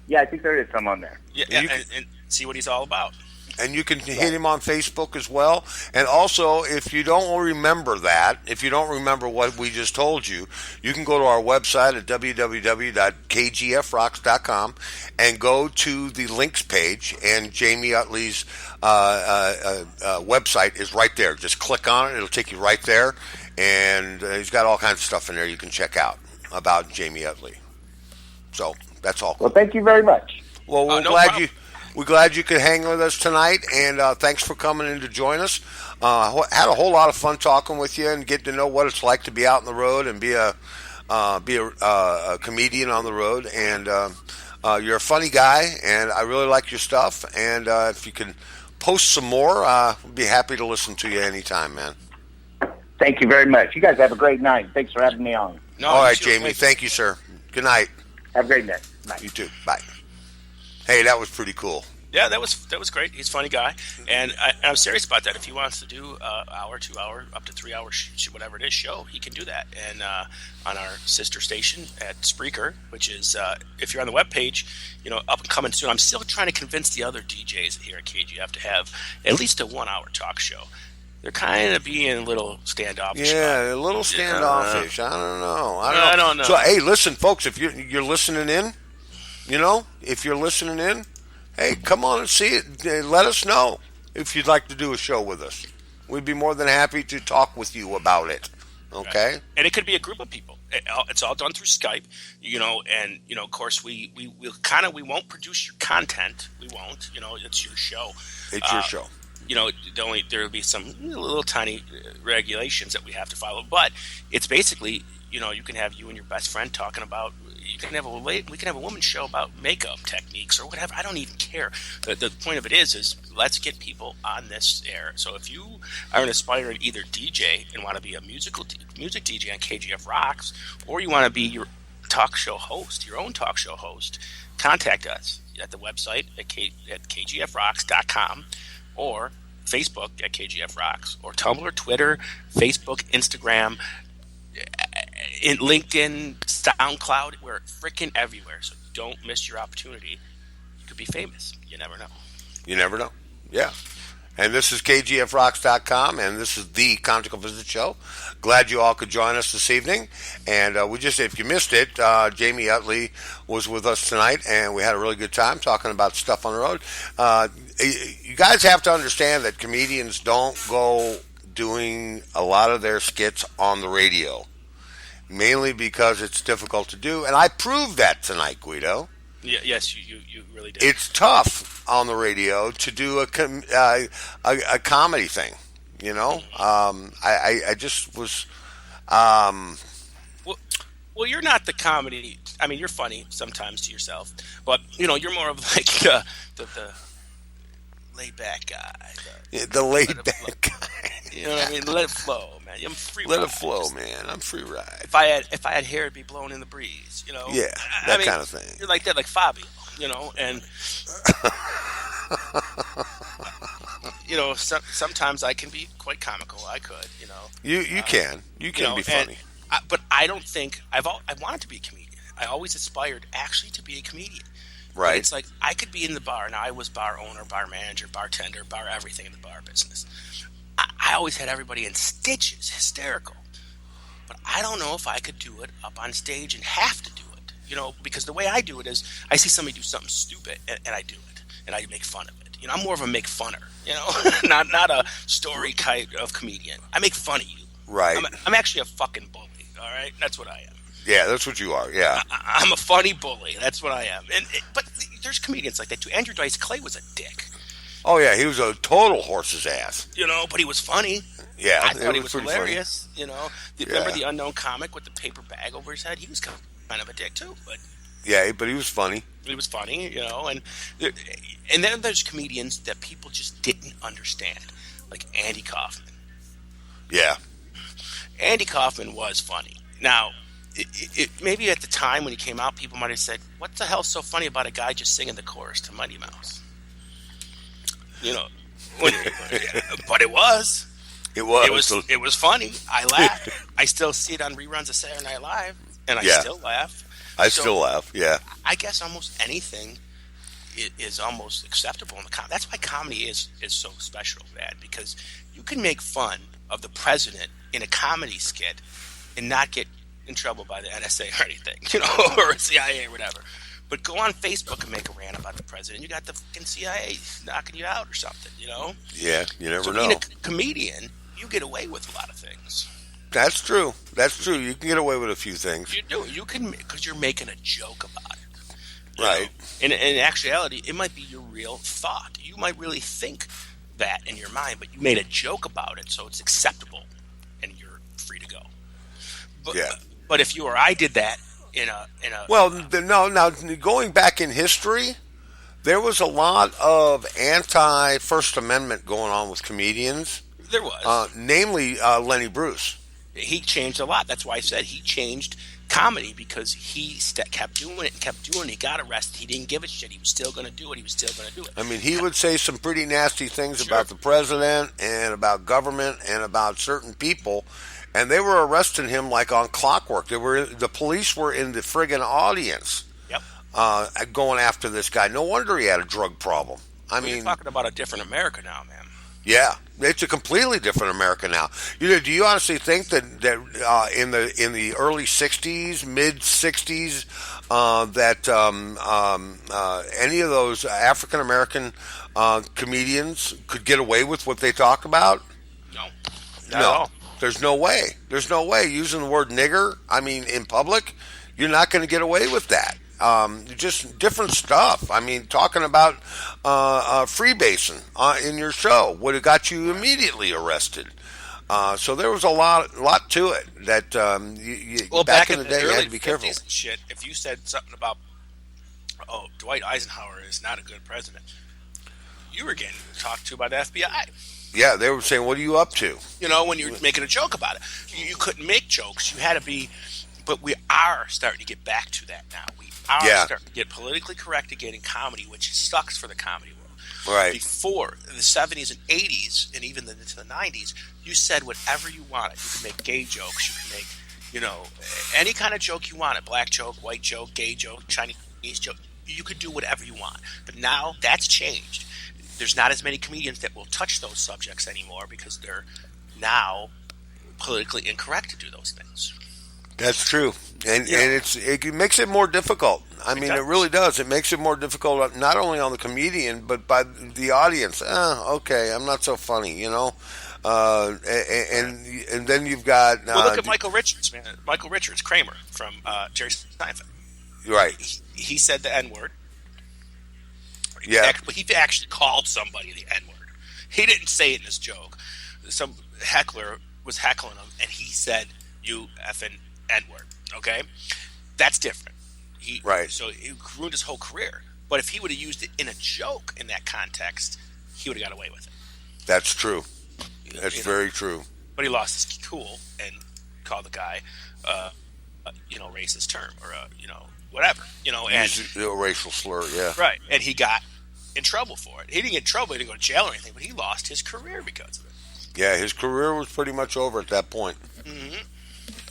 S4: Yeah, I think there is some on there.
S3: Yeah, and see what he's all about.
S2: And you can hit him on Facebook as well. And also, if you don't remember what we just told you, you can go to our website at www.kgfrocks.com and go to the links page, and Jamie Utley's website is right there. Just click on it. It'll take you right there. And he's got all kinds of stuff in there you can check out about Jamie Utley. So that's all.
S4: Well, thank you very much.
S2: Well, we're glad you could hang with us tonight, and thanks for coming in to join us. Had a whole lot of fun talking with you and getting to know what it's like to be out on the road and be a comedian on the road. And you're a funny guy, and I really like your stuff. And if you can post some more, we'll be happy to listen to you anytime, man.
S4: Thank you very much. You guys have a great night. Thanks for having me on.
S2: All right, Jamie. Thank you, sir. Good night.
S4: Have a great night. Bye.
S2: You too. Bye. Hey, that was pretty cool.
S3: Yeah, that was great. He's a funny guy, and I'm serious about that. If he wants to do hour, 2 hour, up to 3 hours, whatever it is, show, he can do that. And on our sister station at Spreaker, which is if you're on the webpage, up and coming soon. I'm still trying to convince the other DJs here at KGF to have at least a 1 hour talk show. They're kind of being a little standoffish.
S2: Yeah, a little standoffish. I don't know.
S3: I don't know.
S2: So, hey, listen, folks, if you're listening in, if you're listening in, hey, come on and see it. Let us know if you'd like to do a show with us. We'd be more than happy to talk with you about it. Okay?
S3: Right. And it could be a group of people. It's all done through Skype, and of course we won't produce your content. We won't. It's your show.
S2: It's your show.
S3: There will be some little tiny regulations that we have to follow, but it's basically, you can have you and your best friend talking about. We can have a woman's show about makeup techniques or whatever. I don't even care. The point of it is let's get people on this air. So if you are an aspiring either DJ and want to be a music DJ on KGF Rocks, or you want to be your talk show host, your own talk show host, contact us at the website at kgfrocks.com or Facebook at KGFRocks or Tumblr, Twitter, Facebook, Instagram, in LinkedIn, SoundCloud. We're freaking everywhere. So don't miss your opportunity. You could be famous. You never know.
S2: You never know. Yeah. And this is KGFRocks.com, and this is the Conjugal Visit Show. Glad you all could join us this evening. And if you missed it, Jamie Utley was with us tonight, and we had a really good time talking about stuff on the road. You guys have to understand that comedians don't go doing a lot of their skits on the radio, mainly because it's difficult to do. And I proved that tonight, Guido.
S3: Yeah, yes, you really did.
S2: It's tough on the radio to do a comedy thing, you know. I just was.
S3: Well, you're not the comedy. I mean, you're funny sometimes to yourself, but you're more of like the laid back guy.
S2: The laid back guy.
S3: You know what I mean? Let it flow, man. I'm free.
S2: Let it flow, man. I'm free ride.
S3: If I had hair, it'd be blowing in the breeze.
S2: Yeah, that kind of thing.
S3: You're like that, like Fabio. And sometimes I can be quite comical. I could,
S2: You can be funny.
S3: But I don't think I wanted to be a comedian. I always aspired actually to be a comedian.
S2: Right.
S3: But it's like I could be in the bar. Now I was bar owner, bar manager, bartender, bar everything in the bar business. I always had everybody in stitches, hysterical. But I don't know if I could do it up on stage and have to do it. Because the way I do it is I see somebody do something stupid and I do it and I make fun of it. I'm more of a make funner, not a story kind of comedian. I make fun of you.
S2: Right.
S3: I'm actually a fucking bully. All right, that's what I am.
S2: Yeah, that's what you are. Yeah,
S3: I'm a funny bully. That's what I am. But there's comedians like that too. Andrew Dice Clay was a dick.
S2: Oh yeah, he was a total horse's ass.
S3: But he was funny.
S2: Yeah,
S3: I thought he was hilarious.
S2: Funny.
S3: Remember the unknown comic with the paper bag over his head? He was kind of a dick too, but
S2: yeah, but he was funny.
S3: He was funny, and then there's comedians that people just didn't understand, like Andy Kaufman.
S2: Yeah,
S3: Andy Kaufman was funny. Now, maybe at the time when he came out, people might have said, "What the hell's so funny about a guy just singing the chorus to Mighty Mouse?" But it was. It was funny. I laughed. I still see it on reruns of Saturday Night Live, and I still laugh.
S2: I still laugh. Yeah.
S3: I guess almost anything is almost acceptable in the comedy. That's why comedy is so special, Brad, because you can make fun of the president in a comedy skit and not get in trouble by the NSA or anything, or CIA or whatever. But go on Facebook and make a rant about the president. You got the fucking CIA knocking you out or something,
S2: Yeah, you never know.
S3: Being a comedian, you get away with a lot of things.
S2: That's true. You can get away with a few things.
S3: You do. You can, because you're making a joke about it.
S2: Right.
S3: In actuality, it might be your real thought. You might really think that in your mind, but you made a joke about it, so it's acceptable, and you're free to go. But if you or I did that in a
S2: now going back in history, there was a lot of anti-First Amendment going on with comedians.
S3: There was,
S2: namely Lenny Bruce.
S3: He changed a lot. That's why I said he changed comedy, because he kept doing it and kept doing it. He got arrested. He didn't give a shit. He was still going to do it.
S2: I mean, he would say some pretty nasty things about the president and about government and about certain people, and they were arresting him like on clockwork. The police were in the friggin' audience, going after this guy. No wonder he had a drug problem.
S3: You're talking about a different America now, man.
S2: Yeah, it's a completely different America now. Do you honestly think that in the early '60s, mid '60s, that any of those African American comedians could get away with what they talk about?
S3: No, not at all.
S2: There's no way. There's no way. Using the word nigger, in public, you're not going to get away with that. Just different stuff. Talking about freebasing in your show would have got you immediately arrested. So there was a lot to it that back in the day you had to be careful.
S3: Shit, if you said something about, Dwight Eisenhower is not a good president, you were getting talked to by the FBI.
S2: Yeah, they were saying, "What are you up to?"
S3: When you're making a joke about it, you couldn't make jokes. You had to be but we are starting to get back to that now. We are starting to get politically correct again in comedy, which sucks for the comedy world.
S2: Right.
S3: Before the 70s and 80s, and even into the 90s, you said whatever you wanted. You could make gay jokes. You could make, any kind of joke you wanted. Black joke, white joke, gay joke, Chinese joke. You could do whatever you want. But now that's changed. There's not as many comedians that will touch those subjects anymore because they're now politically incorrect to do those things.
S2: That's true, and it makes it more difficult. I mean, it really does. It makes it more difficult not only on the comedian but by the audience. Okay, I'm not so funny, and then you've got.
S3: Look at Michael Richards, man. Michael Richards, Kramer from Jerry Seinfeld.
S2: Right.
S3: He said the N-word.
S2: Yeah.
S3: But he actually called somebody the N-word. He didn't say it in his joke. Some heckler was heckling him, and he said, "You effing N-word." Okay? That's different.
S2: Right.
S3: So it ruined his whole career. But if he would have used it in a joke in that context, he would have got away with it.
S2: That's true. That's very true.
S3: But he lost his cool and called the guy, racist term or, whatever, and
S2: a racial slur, yeah.
S3: Right. And he got in trouble for it. He didn't get in trouble. He didn't go to jail or anything, but he lost his career because of it.
S2: Yeah, his career was pretty much over at that point.
S3: Mm-hmm.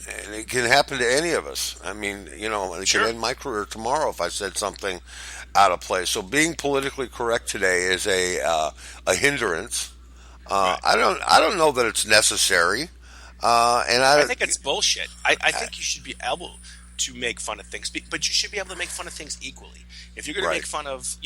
S2: And it can happen to any of us. I mean, it can end my career tomorrow if I said something out of place. So being politically correct today is a hindrance.
S3: Right.
S2: I don't know that it's necessary. And
S3: I think it's bullshit. I think you should be able to make fun of things, but you should be able to make fun of things equally. If you're going to make fun of,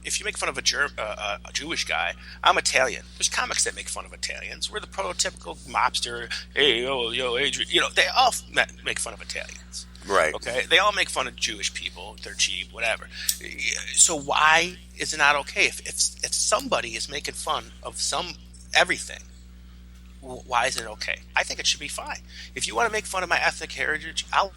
S3: if you make fun of a Jewish guy, I'm Italian. There's comics that make fun of Italians. We're the prototypical mobster. Hey, yo, Adrian. They all make fun of Italians.
S2: Right.
S3: Okay. They all make fun of Jewish people. They're cheap, whatever. So why is it not okay if somebody is making fun of everything? Why is it okay? I think it should be fine. If you want to make fun of my ethnic heritage, I'll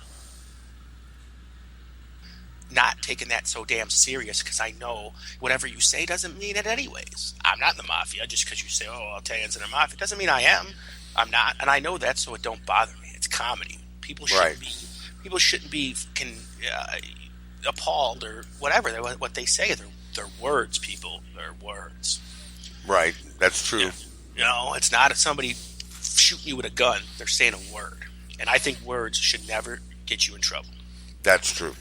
S3: not taking that so damn serious because I know whatever you say doesn't mean it anyways. I'm not in the mafia just because you say, Italians in the mafia. It doesn't mean I am. I'm not. And I know that, so it don't bother me. It's comedy. People shouldn't be appalled or whatever. What they say, they're words, people. They're words.
S2: Right. That's true.
S3: Yeah. It's not somebody shooting you with a gun. They're saying a word. And I think words should never get you in trouble.
S2: That's true.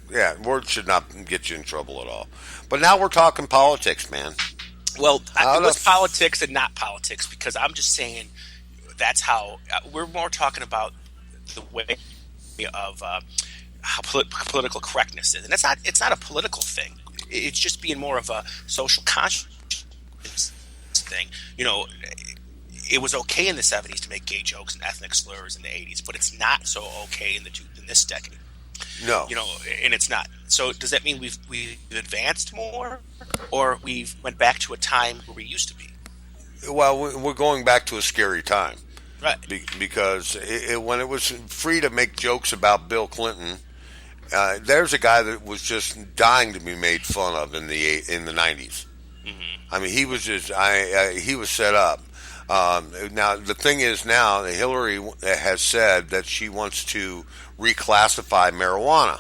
S2: Yeah, words should not get you in trouble at all. But now we're talking politics, man.
S3: Well, it was politics and not politics because I'm just saying that's how we're more talking about the way of how political correctness is, and it's not a political thing. It's just being more of a social conscience thing. It was okay in the 70s to make gay jokes and ethnic slurs in the 80s, but it's not so okay in this decade.
S2: No.
S3: And it's not. So does that mean we've advanced more, or we've went back to a time where we used to be?
S2: Well, we're going back to a scary time.
S3: Right.
S2: Because when it was free to make jokes about Bill Clinton, there's a guy that was just dying to be made fun of in the 90s. Mm-hmm. I mean, he was he was set up. Now, the thing is now, Hillary has said that she wants to reclassify marijuana.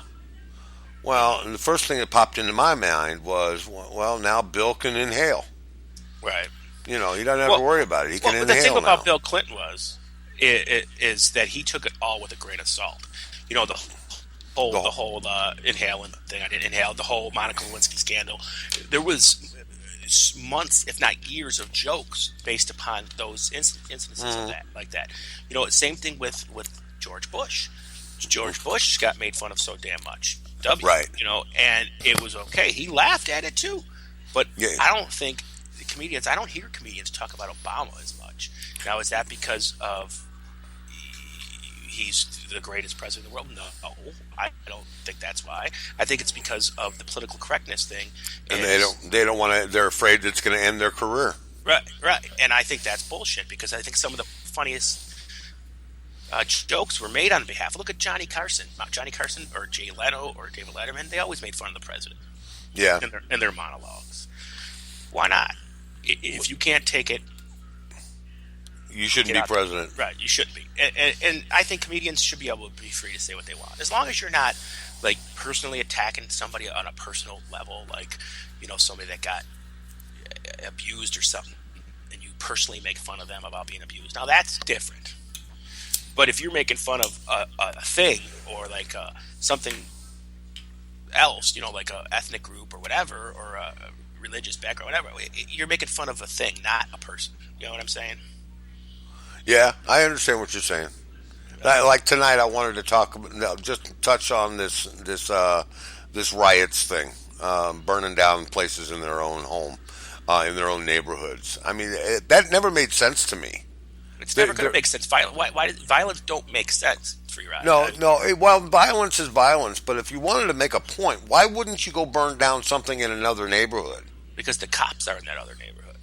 S2: Well, the first thing that popped into my mind was, well, now Bill can inhale.
S3: Right.
S2: He doesn't have to worry about it. He can inhale now.
S3: The thing about Bill Clinton is that he took it all with a grain of salt. The whole inhaling thing. I didn't inhale the whole Monica Lewinsky scandal. There was months, if not years, of jokes based upon those incidences of that, like that. Same thing with George Bush. George Bush got made fun of so damn much.
S2: Right.
S3: And it was okay. He laughed at it too. But I don't think I don't hear comedians talk about Obama as much. Now, is that because of he's the greatest president in the world? No, I don't think that's why. I think it's because of the political correctness thing.
S2: And they don't want to. They're afraid it's going to end their career.
S3: Right. And I think that's bullshit because I think some of the funniest jokes were made on behalf. Look at Johnny Carson or Jay Leno or David Letterman. They always made fun of the president.
S2: Yeah.
S3: In their monologues. Why not? If you can't take it,
S2: You shouldn't
S3: get
S2: be
S3: out there.
S2: president.
S3: Right, you shouldn't be. And I think comedians should be able to be free to say what they want, as long as you're not like personally attacking somebody on a personal level, like somebody that got abused or something, and you personally make fun of them about being abused. Now that's different. But if you're making fun of a thing or like something else, like a ethnic group or whatever, or a religious background, whatever, you're making fun of a thing, not a person. You know what I'm saying?
S2: Yeah, I understand what you're saying. Like tonight, I wanted to just touch on this riots thing, burning down places in their own home, in their own neighborhoods. I mean, that never made sense to me.
S3: It's never going to make sense. Why violence don't make sense for you?
S2: No. Well, violence is violence, but if you wanted to make a point, why wouldn't you go burn down something in another neighborhood?
S3: Because the cops are in that other neighborhood.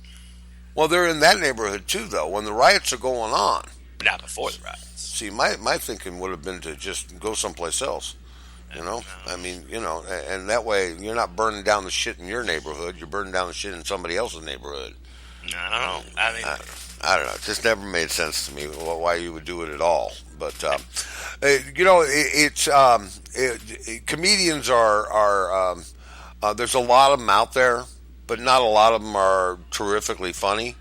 S2: Well, they're in that neighborhood too, though, when the riots are going on.
S3: But not before the riots.
S2: See, my thinking would have been to just go someplace else. I mean, and that way you're not burning down the shit in your neighborhood. You're burning down the shit in somebody else's neighborhood.
S3: No, I mean,
S2: I don't know. It just never made sense to me why you would do it at all. But it's comedians are there's a lot of them out there, but not a lot of them are terrifically funny.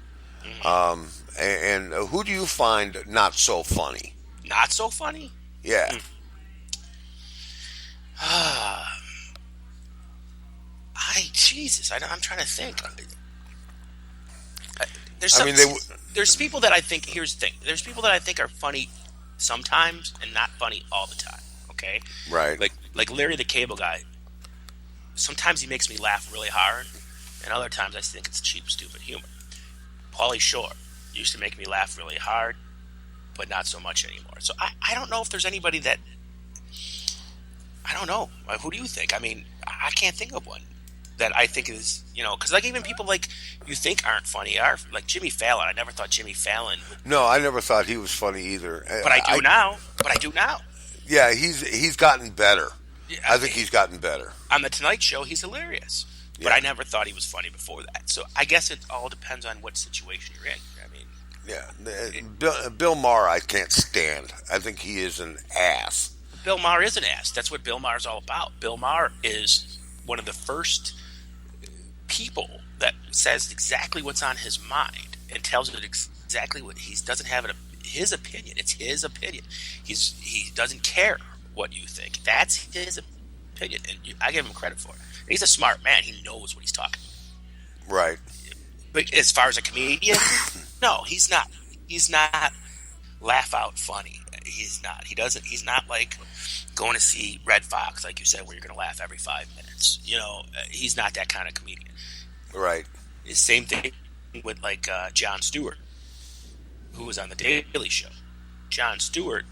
S2: Mm-hmm. And who do you find not so funny?
S3: Not so funny?
S2: Yeah.
S3: I'm trying to think. There's people that I think. Here's the thing. There's people that I think are funny sometimes and not funny all the time. Okay.
S2: Right.
S3: Like Larry the Cable Guy. Sometimes he makes me laugh really hard, and other times I think it's cheap, stupid humor. Pauly Shore used to make me laugh really hard, but not so much anymore. So I don't know if there's anybody that. I don't know. Who do you think? I mean, I can't think of one that I think is, because like even people like you think aren't funny are like Jimmy Fallon. I never thought Jimmy Fallon.
S2: No, I never thought he was funny either.
S3: But I do now.
S2: Yeah, he's gotten better. Yeah, I think he's gotten better.
S3: On the Tonight Show, he's hilarious. Yeah. But I never thought he was funny before that. So I guess it all depends on what situation you're in. I mean,
S2: yeah, Bill Maher I can't stand. I think he is an ass.
S3: Bill Maher is an ass. That's what Bill Maher's all about. Bill Maher is one of the first people that says exactly what's on his mind and tells it exactly what he doesn't have his opinion. It's his opinion. He doesn't care what you think. That's his opinion, and I give him credit for it. He's a smart man. He knows what he's talking about.
S2: Right.
S3: But as far as a comedian, no, he's not. He's not laugh out funny. He's not. He's not like going to see Red Fox, like you said, where you're going to laugh every 5 minutes. He's not that kind of comedian.
S2: Right.
S3: The same thing with like Jon Stewart, who was on the Daily Show. Jon Stewart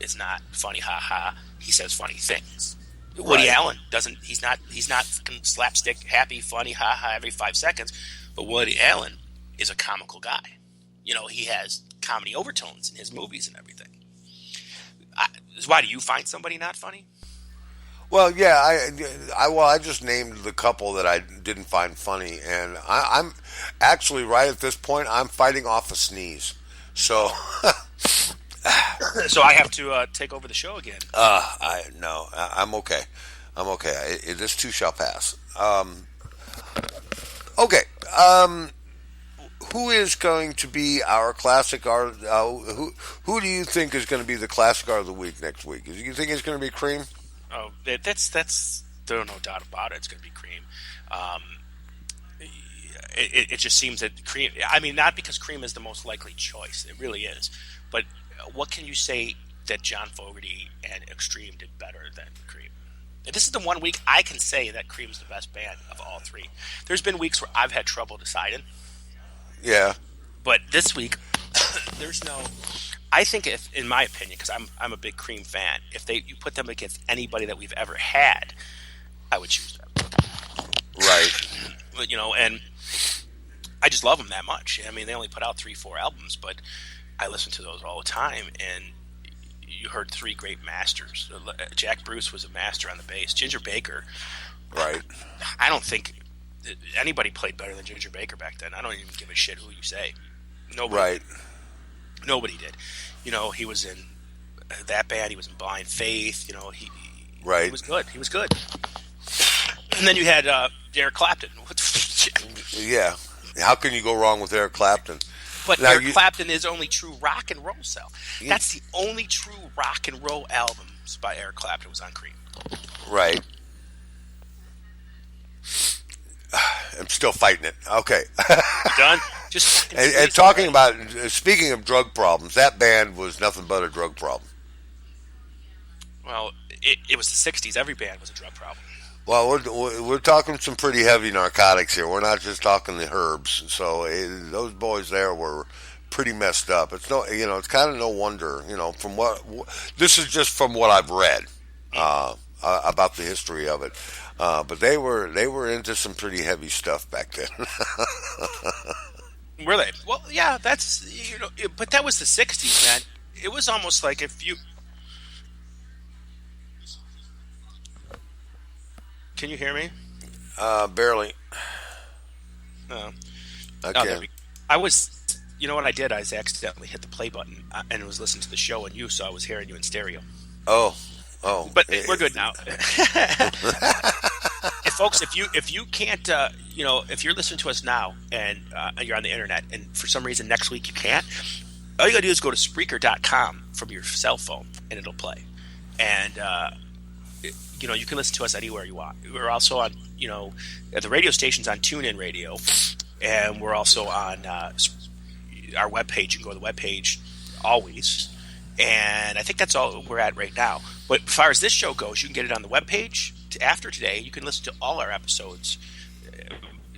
S3: is not funny, ha ha. He says funny things. Right. Woody Allen doesn't. He's not fucking slapstick, happy, funny, ha ha every 5 seconds. But Woody Allen is a comical guy. He has comedy overtones in his movies and everything. Why do you find somebody not funny?
S2: Well, yeah, I just named the couple that I didn't find funny, and I'm actually right at this point. I'm fighting off a sneeze, so.
S3: So I have to take over the show again.
S2: I'm okay. This too shall pass. Okay. Who is going to be our classic art? Who do you think is going to be the classic art of the week next week? Do you think it's going to be Cream?
S3: Oh, that's there's no doubt about it. It's going to be Cream. It just seems that Cream. I mean, not because Cream is the most likely choice. It really is. But what can you say that John Fogerty and Extreme did better than Cream? This is the one week I can say that Cream's the best band of all three. There's been weeks where I've had trouble deciding.
S2: Yeah.
S3: But this week, there's no. I think, if, in my opinion, because I'm a big Cream fan, if you put them against anybody that we've ever had, I would choose them.
S2: Right.
S3: And I just love them that much. I mean, they only put out 3-4 albums, but I listen to those all the time, and you heard 3 great masters. Jack Bruce was a master on the bass. Ginger Baker.
S2: Right.
S3: I don't think anybody played better than Ginger Baker back then. I don't even give a shit who you say. Nobody.
S2: Right.
S3: Nobody did. He was in that band. He was in Blind Faith. He
S2: Right.
S3: He was good. He was good. And then you had Eric Clapton.
S2: Yeah. How can you go wrong with Eric Clapton?
S3: But
S2: Now,
S3: Eric Clapton is only true rock and roll self. That's the only true rock and roll albums by Eric Clapton was on Cream.
S2: Right. I'm still fighting it. Okay.
S3: You done? Just
S2: and talking about, speaking of drug problems, that band was nothing but a drug problem.
S3: Well, it was the 60s. Every band was a drug problem.
S2: Well, we're talking some pretty heavy narcotics here. We're not just talking the herbs. So those boys there were pretty messed up. It's it's kind of no wonder, from this is just from what I've read about the history of it. But they were into some pretty heavy stuff back then.
S3: Were they? Well, yeah, that's but that was the 60s, man. It was almost like if you. Can you hear me?
S2: Barely.
S3: No.
S2: I can.
S3: I was. You know what I did? I accidentally hit the play button and was listening to the show, and so I was hearing you in stereo.
S2: Oh.
S3: But we're good now. And folks, if you can't, if you're listening to us now and you're on the internet, and for some reason next week you can't, all you gotta do is go to Spreaker.com from your cell phone, and it'll play. And you can listen to us anywhere you want. We're also on, at the radio stations on TuneIn Radio, and we're also on our webpage. You can go to the webpage always. And I think that's all we're at right now. But as far as this show goes, you can get it on the webpage. After today, you can listen to all our episodes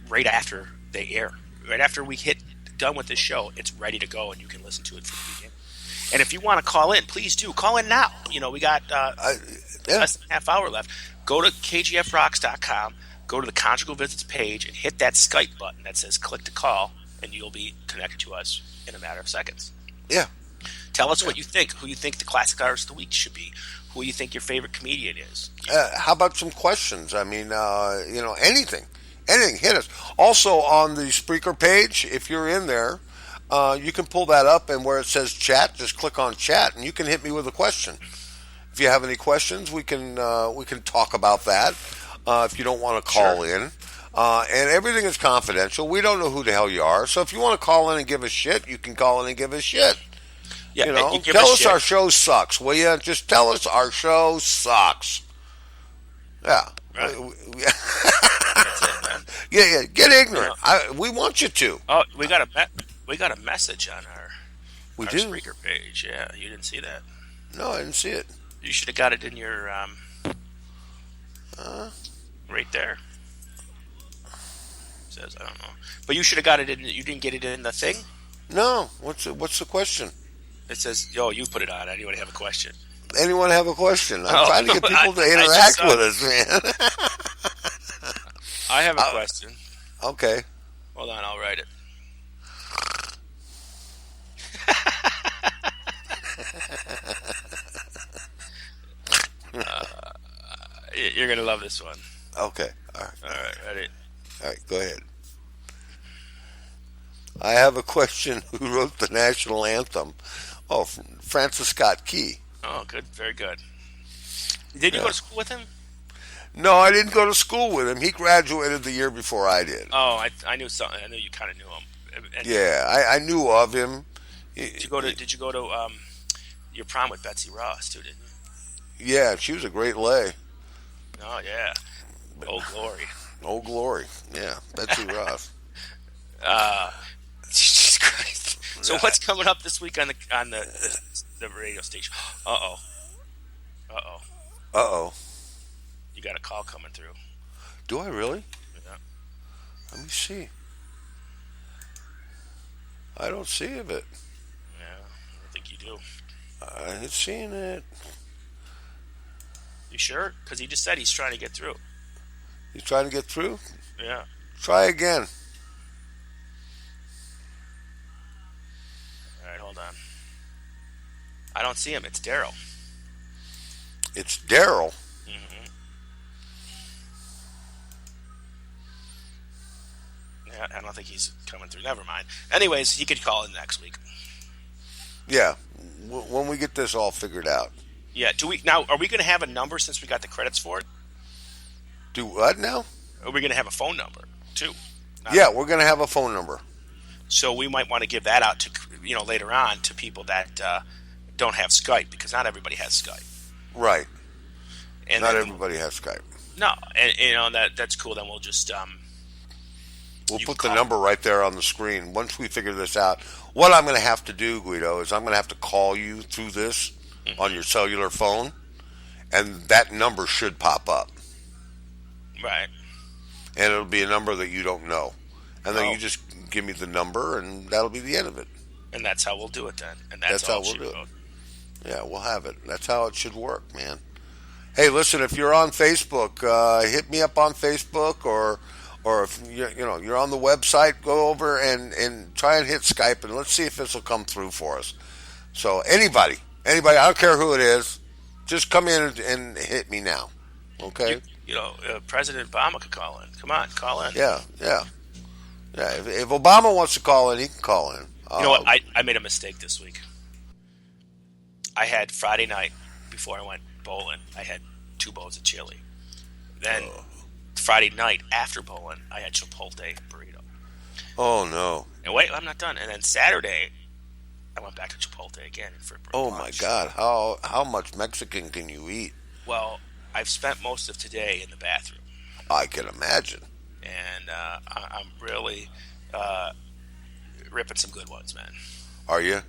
S3: right after they air. Right after we hit done with this show, it's ready to go, and you can listen to it from the beginning. And if you want to call in, please do. Call in now. We got less than a half hour left. Go to kgfrocks.com, go to the Conjugal Visits page, and hit that Skype button that says click to call, and you'll be connected to us in a matter of seconds.
S2: Yeah.
S3: Tell us what you think, who you think the Classic Artist of the Week should be, who you think your favorite comedian is.
S2: How about some questions? I mean, anything. Anything, hit us. Also, on the Spreaker page, if you're in there, you can pull that up, and where it says chat, just click on chat, and you can hit me with a question. If you have any questions, we can talk about that. If you don't want to call in. And everything is confidential. We don't know who the hell you are. So if you want to call in and give us shit, you can call in and give us shit.
S3: Yeah,
S2: tell us our show sucks, will you? Just tell us our show sucks. Yeah.
S3: Right. That's it, man.
S2: Yeah. Get ignorant. We want you to.
S3: Oh, we got a message on our
S2: do?
S3: Spreaker page. Yeah, you didn't see that.
S2: No, I didn't see it.
S3: You should have got it in your right there. It says I don't know, but you should have got it in. You didn't get it in the thing.
S2: No. What's the question?
S3: It says, "Yo, you put it on. Anyone have a question?"
S2: Anyone have a question? I'm trying to get people to interact with us, man.
S3: I have a question.
S2: Okay.
S3: Hold on, I'll write it. You're gonna love this one.
S2: Okay. All
S3: right, ready?
S2: All right, go ahead. I have a question. Who wrote the national anthem? Oh, Francis Scott Key.
S3: Oh, good. Very good. Did you go to school with him?
S2: No, I didn't go to school with him. He graduated the year before I did.
S3: Oh, I knew something. I knew you kind of knew him. And
S2: I knew of him.
S3: Did you go to your prom with Betsy Ross too? Didn't you?
S2: Yeah, she was a great lay.
S3: Oh yeah, Old Glory.
S2: Old Glory. Yeah, Betsy Ross.
S3: Jesus Christ. So what's coming up this week on the radio station? Uh oh. You got a call coming through.
S2: Do I really?
S3: Yeah.
S2: Let me see. I don't see it.
S3: Yeah, I don't think you do.
S2: I ain't seeing it.
S3: You sure? Because he just said he's trying to get through.
S2: He's trying to get through?
S3: Yeah.
S2: Try again.
S3: All right, hold on. I don't see him. It's Daryl.
S2: It's Daryl?
S3: Mm-hmm. Yeah, I don't think he's coming through. Never mind. Anyways, he could call in next week.
S2: Yeah, when we get this all figured out.
S3: Yeah. Do we now? Are we going to have a number since we got the credits for it?
S2: Do what now?
S3: Are we going to have a phone number too?
S2: Yeah, we're going to have a phone number.
S3: So we might want to give that out to later on to people that don't have Skype, because not everybody has Skype.
S2: Right.
S3: And
S2: not everybody has Skype.
S3: No, and that's cool. Then we'll just
S2: we'll put the number right there on the screen. Once we figure this out, what I'm going to have to do, Guido, is I'm going to have to call you through this on your cellular phone, and that number should pop up.
S3: Right.
S2: And it'll be a number that you don't know. And then you just give me the number, and that'll be the end of it.
S3: And that's how we'll do it then. And that's
S2: how we'll do it. Yeah, we'll have it. That's how it should work, man. Hey, listen, if you're on Facebook, hit me up on Facebook, or if you're on the website, go over and try and hit Skype, and let's see if this will come through for us. So anybody, I don't care who it is, just come in and hit me now. Okay?
S3: President Obama could call in. Come on, call in.
S2: Yeah. If Obama wants to call in, he can call in.
S3: You know what? I made a mistake this week. I had Friday night before I went bowling. I had 2 bowls of chili. Then Friday night after bowling, I had Chipotle burrito.
S2: Oh no!
S3: And wait, I'm not done. And then Saturday, I went back to Chipotle again for brunch.
S2: Oh my God! How much Mexican can you eat?
S3: Well, I've spent most of today in the bathroom.
S2: I can imagine.
S3: And I'm really ripping some good ones, man.
S2: Are you?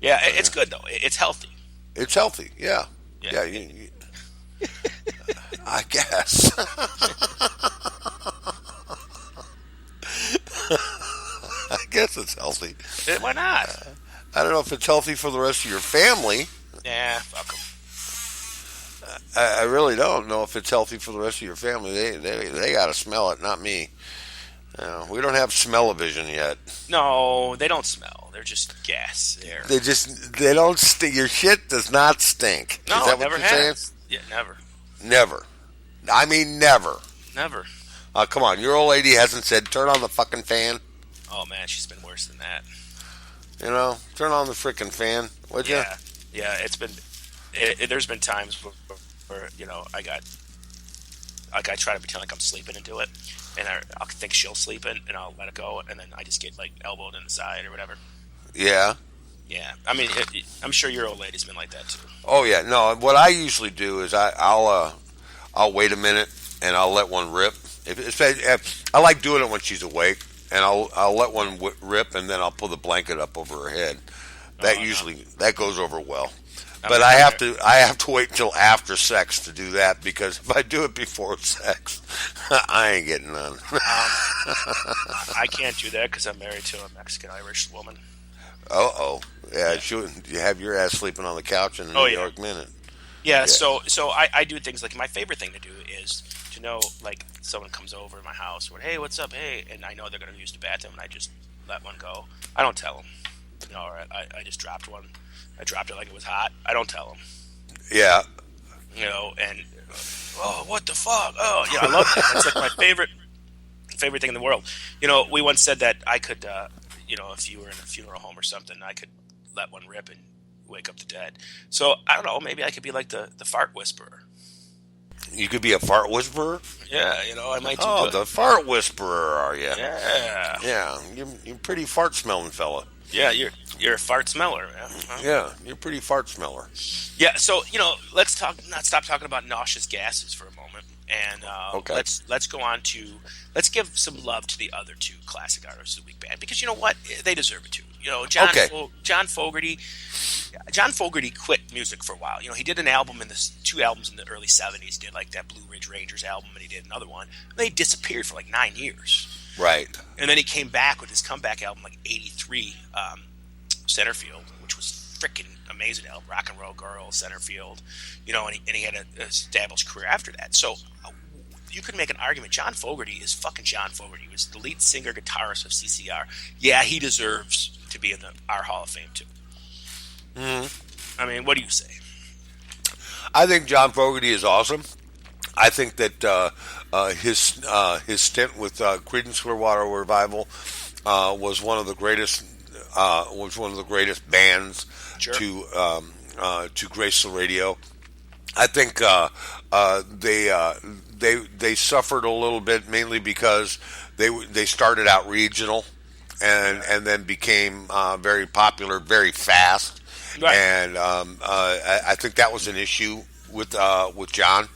S3: Yeah, it's good though. It's healthy.
S2: It's healthy, yeah. I guess. I guess it's healthy.
S3: Why not?
S2: I don't know if it's healthy for the rest of your family.
S3: Yeah, fuck them.
S2: I really don't know if it's healthy for the rest of your family. They got to smell it, not me. We don't have smell-o-vision yet.
S3: No, they don't smell. They're just gas air.
S2: They don't stink. Your shit does not stink.
S3: No,
S2: is that
S3: it never
S2: what you're
S3: has.
S2: saying?
S3: Yeah, never.
S2: Never. I mean, never.
S3: Never.
S2: Come on, your old lady hasn't said, turn on the fucking fan.
S3: Oh man, she's been worse than that.
S2: Turn on the frickin' fan, would you?
S3: Yeah. It's been. There's been times where I try to pretend like I'm sleeping into it, and I'll think she'll sleep in, and I'll let it go, and then I just get like elbowed in the side or whatever.
S2: Yeah.
S3: Yeah. I mean, I'm sure your old lady's been like that too.
S2: Oh yeah. No, what I usually do is I'll wait a minute and I'll let one rip. If I like doing it when she's awake, and I'll let one rip, and then I'll pull the blanket up over her head. That goes over well. But I have to wait until after sex to do that, because if I do it before sex, I ain't getting none.
S3: I can't do that because I'm married to a Mexican-Irish woman.
S2: Yeah. You have your ass sleeping on the couch in a New York minute.
S3: Yeah. So I do things like, my favorite thing to do is to know, like, someone comes over to my house, or hey, what's up, hey, and I know they're going to use the bathroom, and I just let one go. I don't tell them. I just dropped one. I dropped it like it was hot. I don't tell them. Yeah. And what the fuck? Oh, yeah, I love that. That's like my favorite thing in the world. We once said that I could, if you were in a funeral home or something, I could let one rip and wake up the dead. So I don't know. Maybe I could be like the fart whisperer.
S2: You could be a fart whisperer?
S3: Yeah, I might do
S2: Oh, the fart whisperer, are you?
S3: Yeah.
S2: Yeah, you're a pretty fart-smelling fella.
S3: Yeah, you're a fart smeller, man. Huh?
S2: Yeah, you're a pretty fart smeller.
S3: Yeah, so, let's stop talking about nauseous gases for a moment. And
S2: okay.
S3: let's go on to, let's give some love to the other 2 classic artists of the week band, because you know what? They deserve it too. John Fogerty quit music for a while. He did 2 albums in the early 70s. He did like that Blue Ridge Rangers album, and he did another one. And they disappeared for like 9 years.
S2: Right. And
S3: then he came back with his comeback album, like 83, Centerfield, which was freaking amazing album. Rock and Roll Girl, Centerfield, and he had an established career after that. So you could make an argument. John Fogerty is fucking John Fogerty. He was the lead singer, guitarist of CCR. Yeah, he deserves to be in our Hall of Fame too. Mm-hmm. I mean, what do you say?
S2: I think John Fogerty is awesome. I think that his stint with Creedence Clearwater Revival was one of the greatest greatest bands
S3: Sure.
S2: to grace the radio. I think they suffered a little bit, mainly because they started out regional and then became very popular very fast.
S3: Right.
S2: And I think that was an issue with John.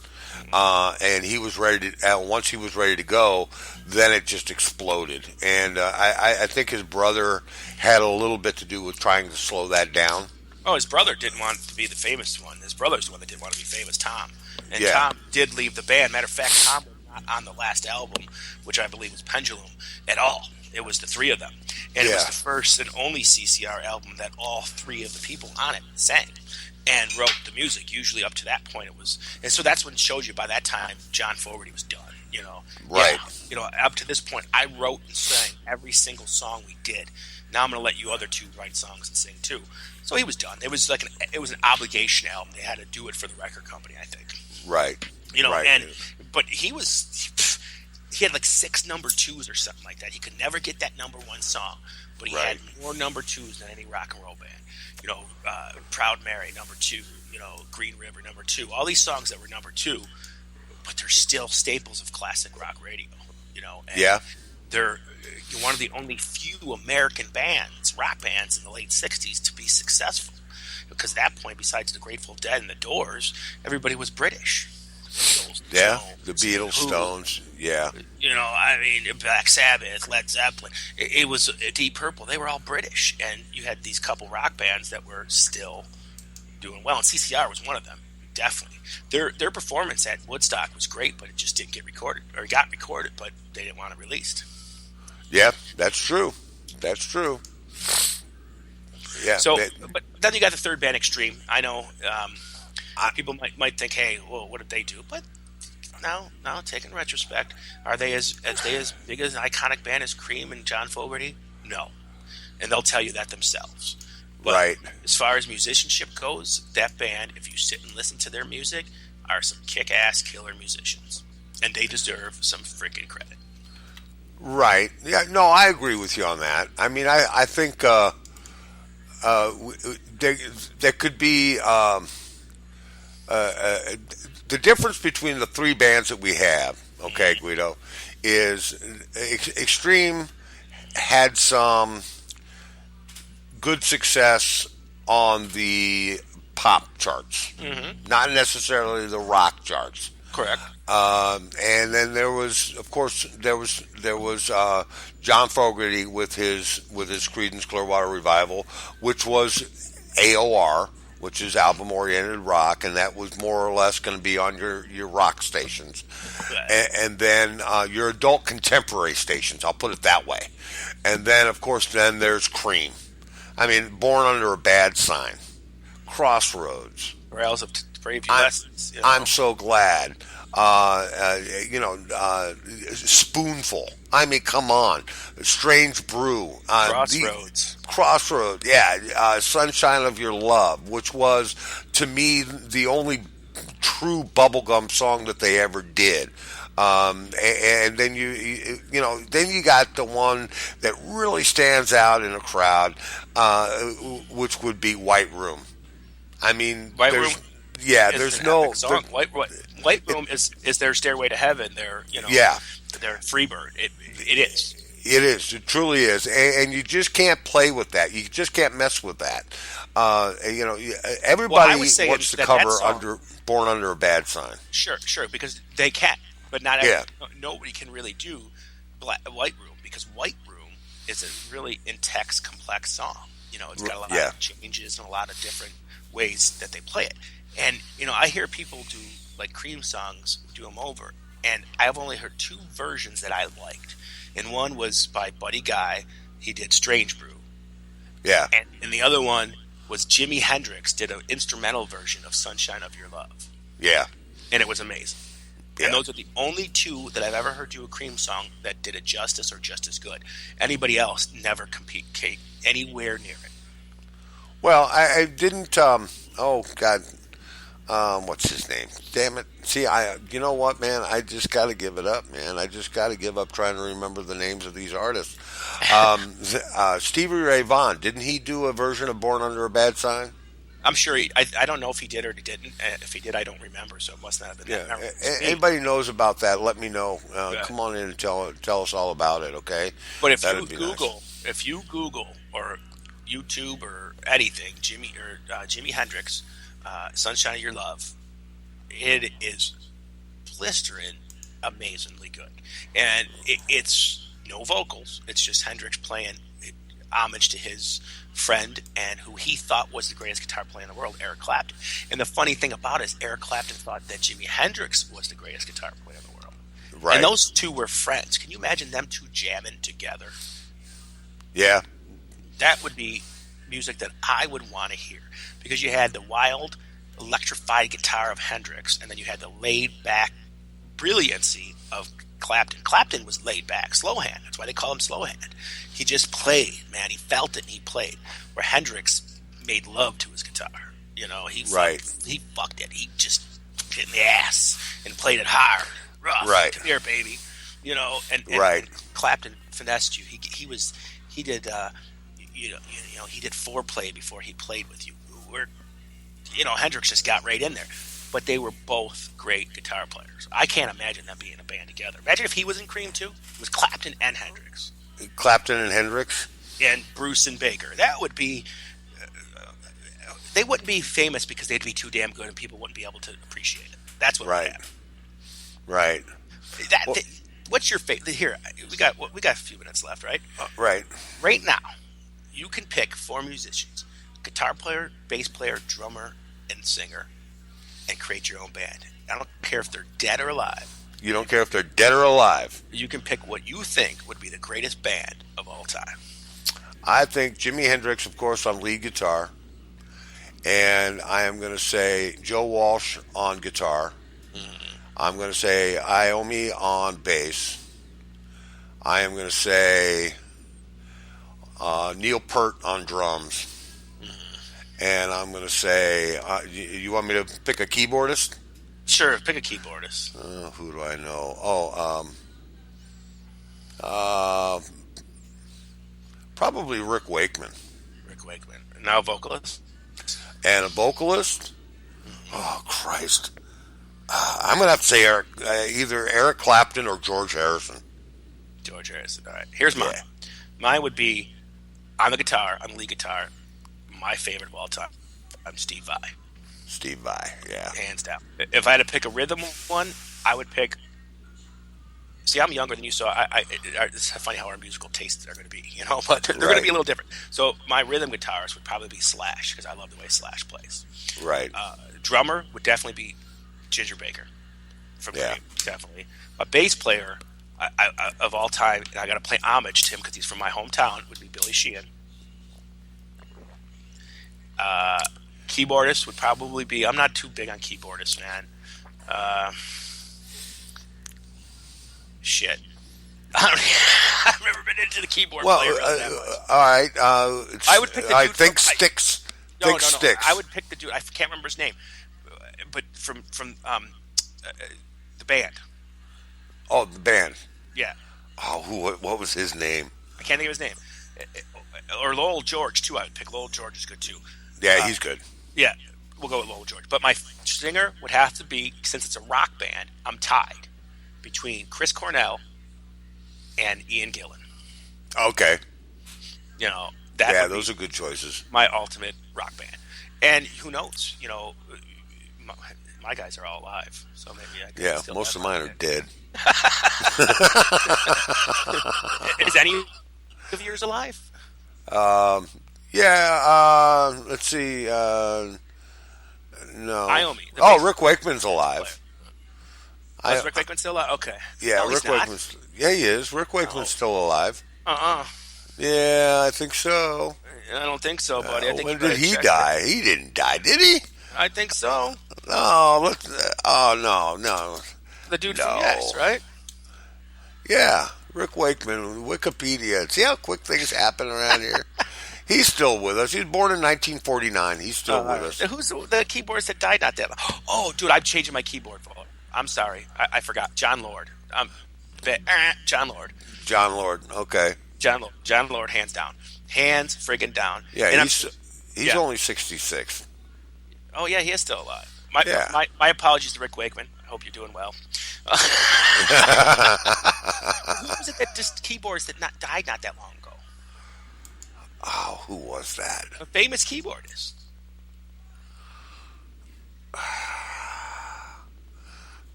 S2: And he was ready to. Once he was ready to go, then it just exploded. And I think his brother had a little bit to do with trying to slow that down.
S3: Oh, his brother didn't want to be the famous one. His brother's the one that didn't want to be famous, Tom. And
S2: Yeah.
S3: Tom did leave the band. Matter of fact, Tom was not on the last album, which I believe was Pendulum, at all. It was the three of them. And it was
S2: Yeah.
S3: the first and only CCR album that all three of the people on it sang and wrote the music. Usually up to that point it was. And so that's when it showed you by that time John Fogerty was done, you know.
S2: Right.
S3: Yeah, you know, up to this point I wrote and sang every single song we did. Now I'm going to let you other two write songs and sing too. So he was done. It was like it was an obligation album. They had to do it for the record company, I think.
S2: Right.
S3: You know,
S2: Right.
S3: but he had like 6 number 2s or something like that. He could never get that number 1 song, but he
S2: Right.
S3: had more number 2s than any rock and roll band. You know, Proud Mary, number 2. You know, Green River, number 2. All these songs that were number 2, but they're still staples of classic rock radio. You know, and
S2: Yeah.
S3: they're one of the only few American bands, rock bands in the late 60s to be successful. Because at that point, besides the Grateful Dead and the Doors, everybody was British. Beatles,
S2: Yeah.
S3: Stones,
S2: The Beatles,
S3: Who,
S2: Stones. Yeah.
S3: You know, I mean, Black Sabbath, Led Zeppelin. It was Deep Purple. They were all British. And you had these couple rock bands that were still doing well. And CCR was one of them, definitely. Their performance at Woodstock was great, but it just didn't get recorded. Or it got recorded, but they didn't want it released.
S2: Yeah. That's true. That's true. Yeah.
S3: So, but then you got the third band, Extreme. I know people might think, hey, well, what did they do? But no, taking retrospect, are they as big as an iconic band as Cream and John Fogerty? No. And they'll tell you that themselves. But
S2: Right.
S3: as far as musicianship goes, that band, if you sit and listen to their music, are some kick-ass killer musicians. And they deserve some freaking credit.
S2: Right. Yeah. No, I agree with you on that. I mean, I think there could be the difference between the three bands that we have. Okay, Guido, is Extreme had some good success on the pop charts, not necessarily the rock charts.
S3: Correct.
S2: And then there was, of course, there was John Fogerty with his Creedence Clearwater Revival, which was AOR, which is album oriented rock, and that was more or less going to be on your rock stations, and then your adult contemporary stations. I'll put it that way. And then, of course, then there's Cream. I mean, Born Under a Bad Sign, Crossroads.
S3: Rails of Brave Lessons. You know.
S2: I'm so glad. Spoonful. I mean, come on. Strange Brew. Crossroads. Yeah. Sunshine of Your Love, which was, to me, the only true bubblegum song that they ever did. And then then you got the one that really stands out in a crowd, which would be White Room. I mean,
S3: White Room.
S2: Yeah, there's no
S3: song. White Room is their Stairway to Heaven. Their their Freebird. It is.
S2: It is. It truly is, and you just can't play with that. You just can't mess with that. Everybody wants to cover Born Under a Bad Sign.
S3: Sure, because they can, but nobody can really do White Room, because White Room is a really in-text, complex song. You know, it's got a lot of changes and a lot of different ways that they play it. And, I hear people do, like, Cream songs, do them over. And I've only heard 2 versions that I liked. And one was by Buddy Guy. He did Strange Brew.
S2: Yeah.
S3: And the other one was Jimi Hendrix did an instrumental version of Sunshine of Your Love.
S2: Yeah.
S3: And it was amazing.
S2: Yeah.
S3: And those are the only 2 that I've ever heard do a Cream song that did it justice or just as good. Anybody else never came anywhere near it.
S2: Well, I didn't, oh, God. What's his name? Damn it. See, you know what, man? I just got to give it up, man. I just got to give up trying to remember the names of these artists. Stevie Ray Vaughan, didn't he do a version of Born Under a Bad Sign?
S3: I'm sure I don't know if he did or he didn't. If he did, I don't remember, so it must not have been that memorable.
S2: Anybody knows about that, let me know. Come on in and tell us all about it, okay?
S3: But if
S2: That'd
S3: you
S2: be
S3: Google,
S2: nice.
S3: if you Google or YouTube or anything, Jimi Hendrix, "Sunshine of Your Love," it is blistering, amazingly good, and it's no vocals. It's just Hendrix playing homage to his friend and who he thought was the greatest guitar player in the world, Eric Clapton. And the funny thing about it is Eric Clapton thought that Jimi Hendrix was the greatest guitar player in the world.
S2: Right.
S3: And those two were friends. Can you imagine them two jamming together?
S2: Yeah.
S3: That would be music that I would want to hear, because you had the wild, electrified guitar of Hendrix, and then you had the laid-back brilliancy of Clapton. Clapton was laid back, slow hand. That's why they call him slow hand. He just played, man. He felt it and he played. Where Hendrix made love to his guitar. You know, he fucked it. He just hit in the ass and played it hard, rough.
S2: Right.
S3: Come here, baby. You know, and Clapton finessed you. He did he did foreplay before he played with you. Hendrix just got right in there. But they were both great guitar players. I can't imagine them being a band together. Imagine if he was in Cream too. It was Clapton and Hendrix.
S2: Clapton and Hendrix?
S3: And Bruce and Baker. That would be... they wouldn't be famous because they'd be too damn good and people wouldn't be able to appreciate it. That's what would happen.
S2: Right.
S3: What's your favorite? Here, we got a few minutes left, right?
S2: Right.
S3: Right now, you can pick 4 musicians. Guitar player, bass player, drummer, and singer. And create your own band. I don't care if they're dead or alive.
S2: You don't care if they're dead or alive.
S3: You can pick what you think would be the greatest band of all time.
S2: I think Jimi Hendrix, of course, on lead guitar. And I am going to say Joe Walsh on guitar. Mm-hmm. I'm going to say Iommi on bass. I am going to say Neil Peart on drums. And I'm going to say, you want me to pick a keyboardist?
S3: Sure, pick a keyboardist.
S2: Who do I know? Probably Rick Wakeman.
S3: Rick Wakeman. Now a vocalist?
S2: And a vocalist? Oh, Christ. I'm going to have to say either Eric Clapton or George Harrison.
S3: George Harrison. All right. Here's mine. Mine would be, on the lead guitar, my favorite of all time. I'm Steve Vai.
S2: Steve Vai, yeah.
S3: Hands down. If I had to pick a rhythm one, I would pick... See, I'm younger than you, so it's funny how our musical tastes are going to be, but they're going to be a little different. So my rhythm guitarist would probably be Slash, because I love the way Slash plays.
S2: Right.
S3: Drummer would definitely be Ginger Baker from Cream, definitely. A bass player of all time, and I got to play homage to him because he's from my hometown, would be Billy Sheehan. Keyboardist would probably be... I'm not too big on keyboardists, man. Shit. I've never been into the keyboard player that much.
S2: All right.
S3: I would pick the dude
S2: Think Sticks.
S3: No.
S2: Sticks.
S3: I would pick the dude. I can't remember his name. But from the band.
S2: Oh, the band.
S3: Yeah.
S2: Oh, what was his name?
S3: I can't think of his name. Or Lowell George, too. I would pick Lowell George is good, too.
S2: Yeah, he's good.
S3: Yeah, we'll go with Lowell George. But my singer would have to be, since it's a rock band, I'm tied between Chris Cornell and Ian Gillan.
S2: Okay.
S3: Those
S2: are good choices.
S3: My ultimate rock band. And who knows? My guys are all alive, so maybe I can still
S2: most of mine are dead.
S3: Is any of yours alive?
S2: Let's see. No.
S3: Iommi.
S2: Rick Wakeman's alive.
S3: Is Rick Wakeman still alive? Okay.
S2: Yeah,
S3: no,
S2: Rick Wakeman's... Yeah, he is. Rick Wakeman's still alive. Yeah, I think so.
S3: I don't think so, buddy. I think
S2: when did he die? He didn't die, did he?
S3: I think so.
S2: No, no.
S3: The dude from Yes, right?
S2: Yeah, Rick Wakeman, Wikipedia. See how quick things happen around here? He's still with us. He was born in 1949. He's still with us.
S3: Who's the keyboardist that died not that long? Oh, dude, I'm changing my keyboard volume. I'm sorry. I forgot. John Lord. John Lord.
S2: John Lord. Okay.
S3: John Lord, hands down. Hands friggin' down.
S2: Yeah,
S3: and
S2: he's only 66.
S3: Oh, yeah, he is still alive. My apologies to Rick Wakeman. I hope you're doing well. Who was it that just keyboards that died not that long ago?
S2: Oh, who was that?
S3: A famous keyboardist.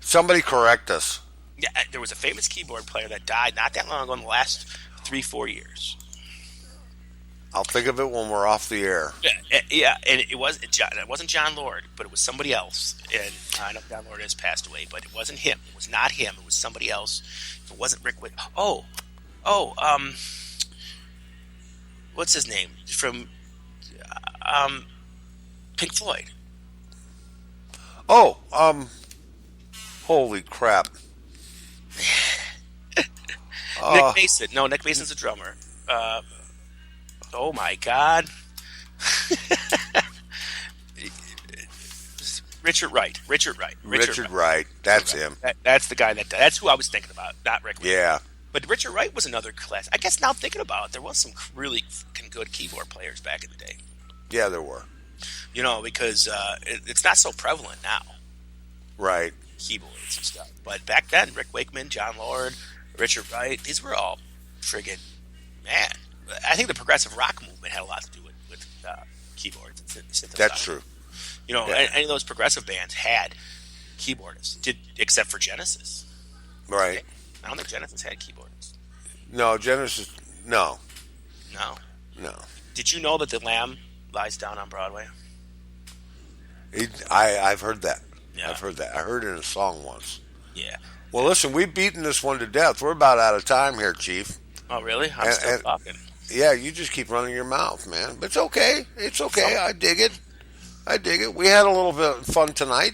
S2: Somebody correct us.
S3: Yeah, there was a famous keyboard player that died not that long ago in the last 3-4 years.
S2: I'll think of it when we're off the air.
S3: Yeah, and it wasn't John Lord, but it was somebody else. And I know John Lord has passed away, but it wasn't him. It was not him. It was somebody else. If it wasn't Rick Wick. What's his name from Pink Floyd?
S2: Holy crap!
S3: Nick Mason. No, Nick Mason's a drummer. Oh my God. Richard Wright. Richard Wright.
S2: That's him.
S3: That's the guy that's who I was thinking about, not Rick Wright.
S2: Yeah.
S3: But Richard Wright was another class. I guess now thinking about it, there was some really good keyboard players back in the day.
S2: Yeah, there were.
S3: Because it's not so prevalent now.
S2: Right.
S3: Keyboards and stuff. But back then, Rick Wakeman, John Lord, Richard Wright, these were all friggin' man. I think the progressive rock movement had a lot to do with keyboards and synthesizers.
S2: That's true.
S3: Any of those progressive bands had keyboardists, except for Genesis.
S2: Right.
S3: I don't think Genesis had keyboardists.
S2: No, Genesis. No.
S3: Did you know that the Lamb lies down on Broadway?
S2: I've heard that.
S3: Yeah.
S2: I've heard that. I heard it in a song once.
S3: Yeah.
S2: Well, listen, we've beaten this one to death. We're about out of time here, Chief.
S3: Oh, really? I'm still talking.
S2: Yeah, you just keep running your mouth, man. But it's okay. It's okay. I dig it. We had a little bit of fun tonight.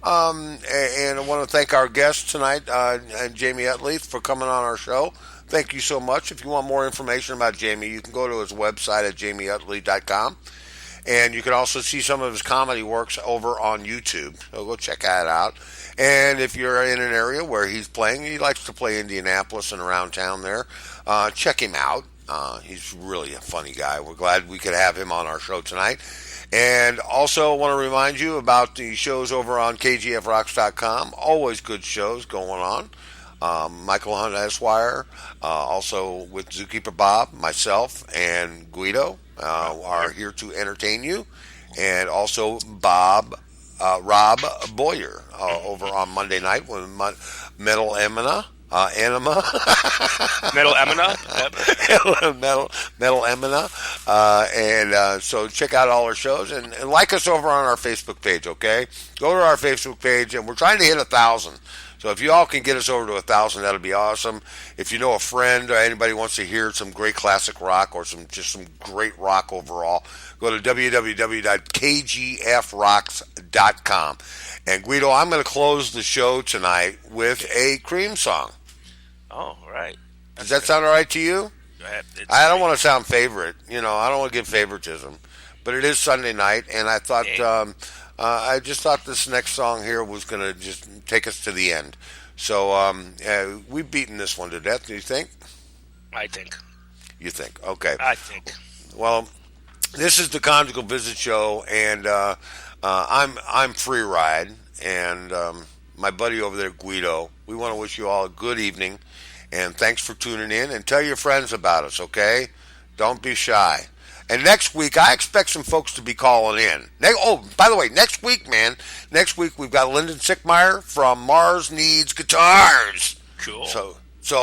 S2: And I want to thank our guest tonight, and Jamie Utley, for coming on our show. Thank you so much. If you want more information about Jamie, you can go to his website at jamieutley.com. And you can also see some of his comedy works over on YouTube. So go check that out. And if you're in an area where he's playing, he likes to play Indianapolis and around town there, check him out. He's really a funny guy. We're glad we could have him on our show tonight. And also want to remind you about the shows over on kgfrocks.com. Always good shows going on. Michael Hunt Esquire, also with Zookeeper Bob, myself, and Guido are here to entertain you. And also Rob Boyer over on Monday night with Metal Emina.
S3: Metal Emina?
S2: Metal Emina. And so check out all our shows and like us over on our Facebook page, okay? Go to our Facebook page, and we're trying to hit 1,000. So if you all can get us over to 1,000, that'll be awesome. If you know a friend or anybody wants to hear some great classic rock or some great rock overall, go to www.kgfrocks.com. And Guido, I'm going to close the show tonight with a Cream song.
S3: Oh, right.
S2: Does that sound all right to you? I don't want to sound favorite. I don't want to give favoritism. But it is Sunday night, and I thought... I just thought this next song here was going to just take us to the end. So we've beaten this one to death, do you think?
S3: I think.
S2: You think? Okay.
S3: I think.
S2: Well, this is the Conjugal Visit Show, and I'm Free Ride, and my buddy over there, Guido. We want to wish you all a good evening, and thanks for tuning in, and tell your friends about us, okay? Don't be shy. And next week, I expect some folks to be calling in. By the way, next week, we've got Lyndon Sickmeyer from Mars Needs Guitars.
S3: Cool.
S2: So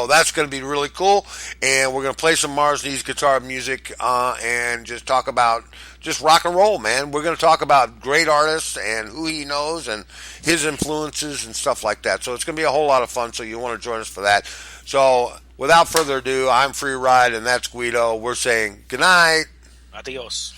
S2: that's going to be really cool. And we're going to play some Mars Needs guitar music and just talk about just rock and roll, man. We're going to talk about great artists and who he knows and his influences and stuff like that. So it's going to be a whole lot of fun, so you want to join us for that. So without further ado, I'm Free Ride, and that's Guido. We're saying good night.
S3: Adios.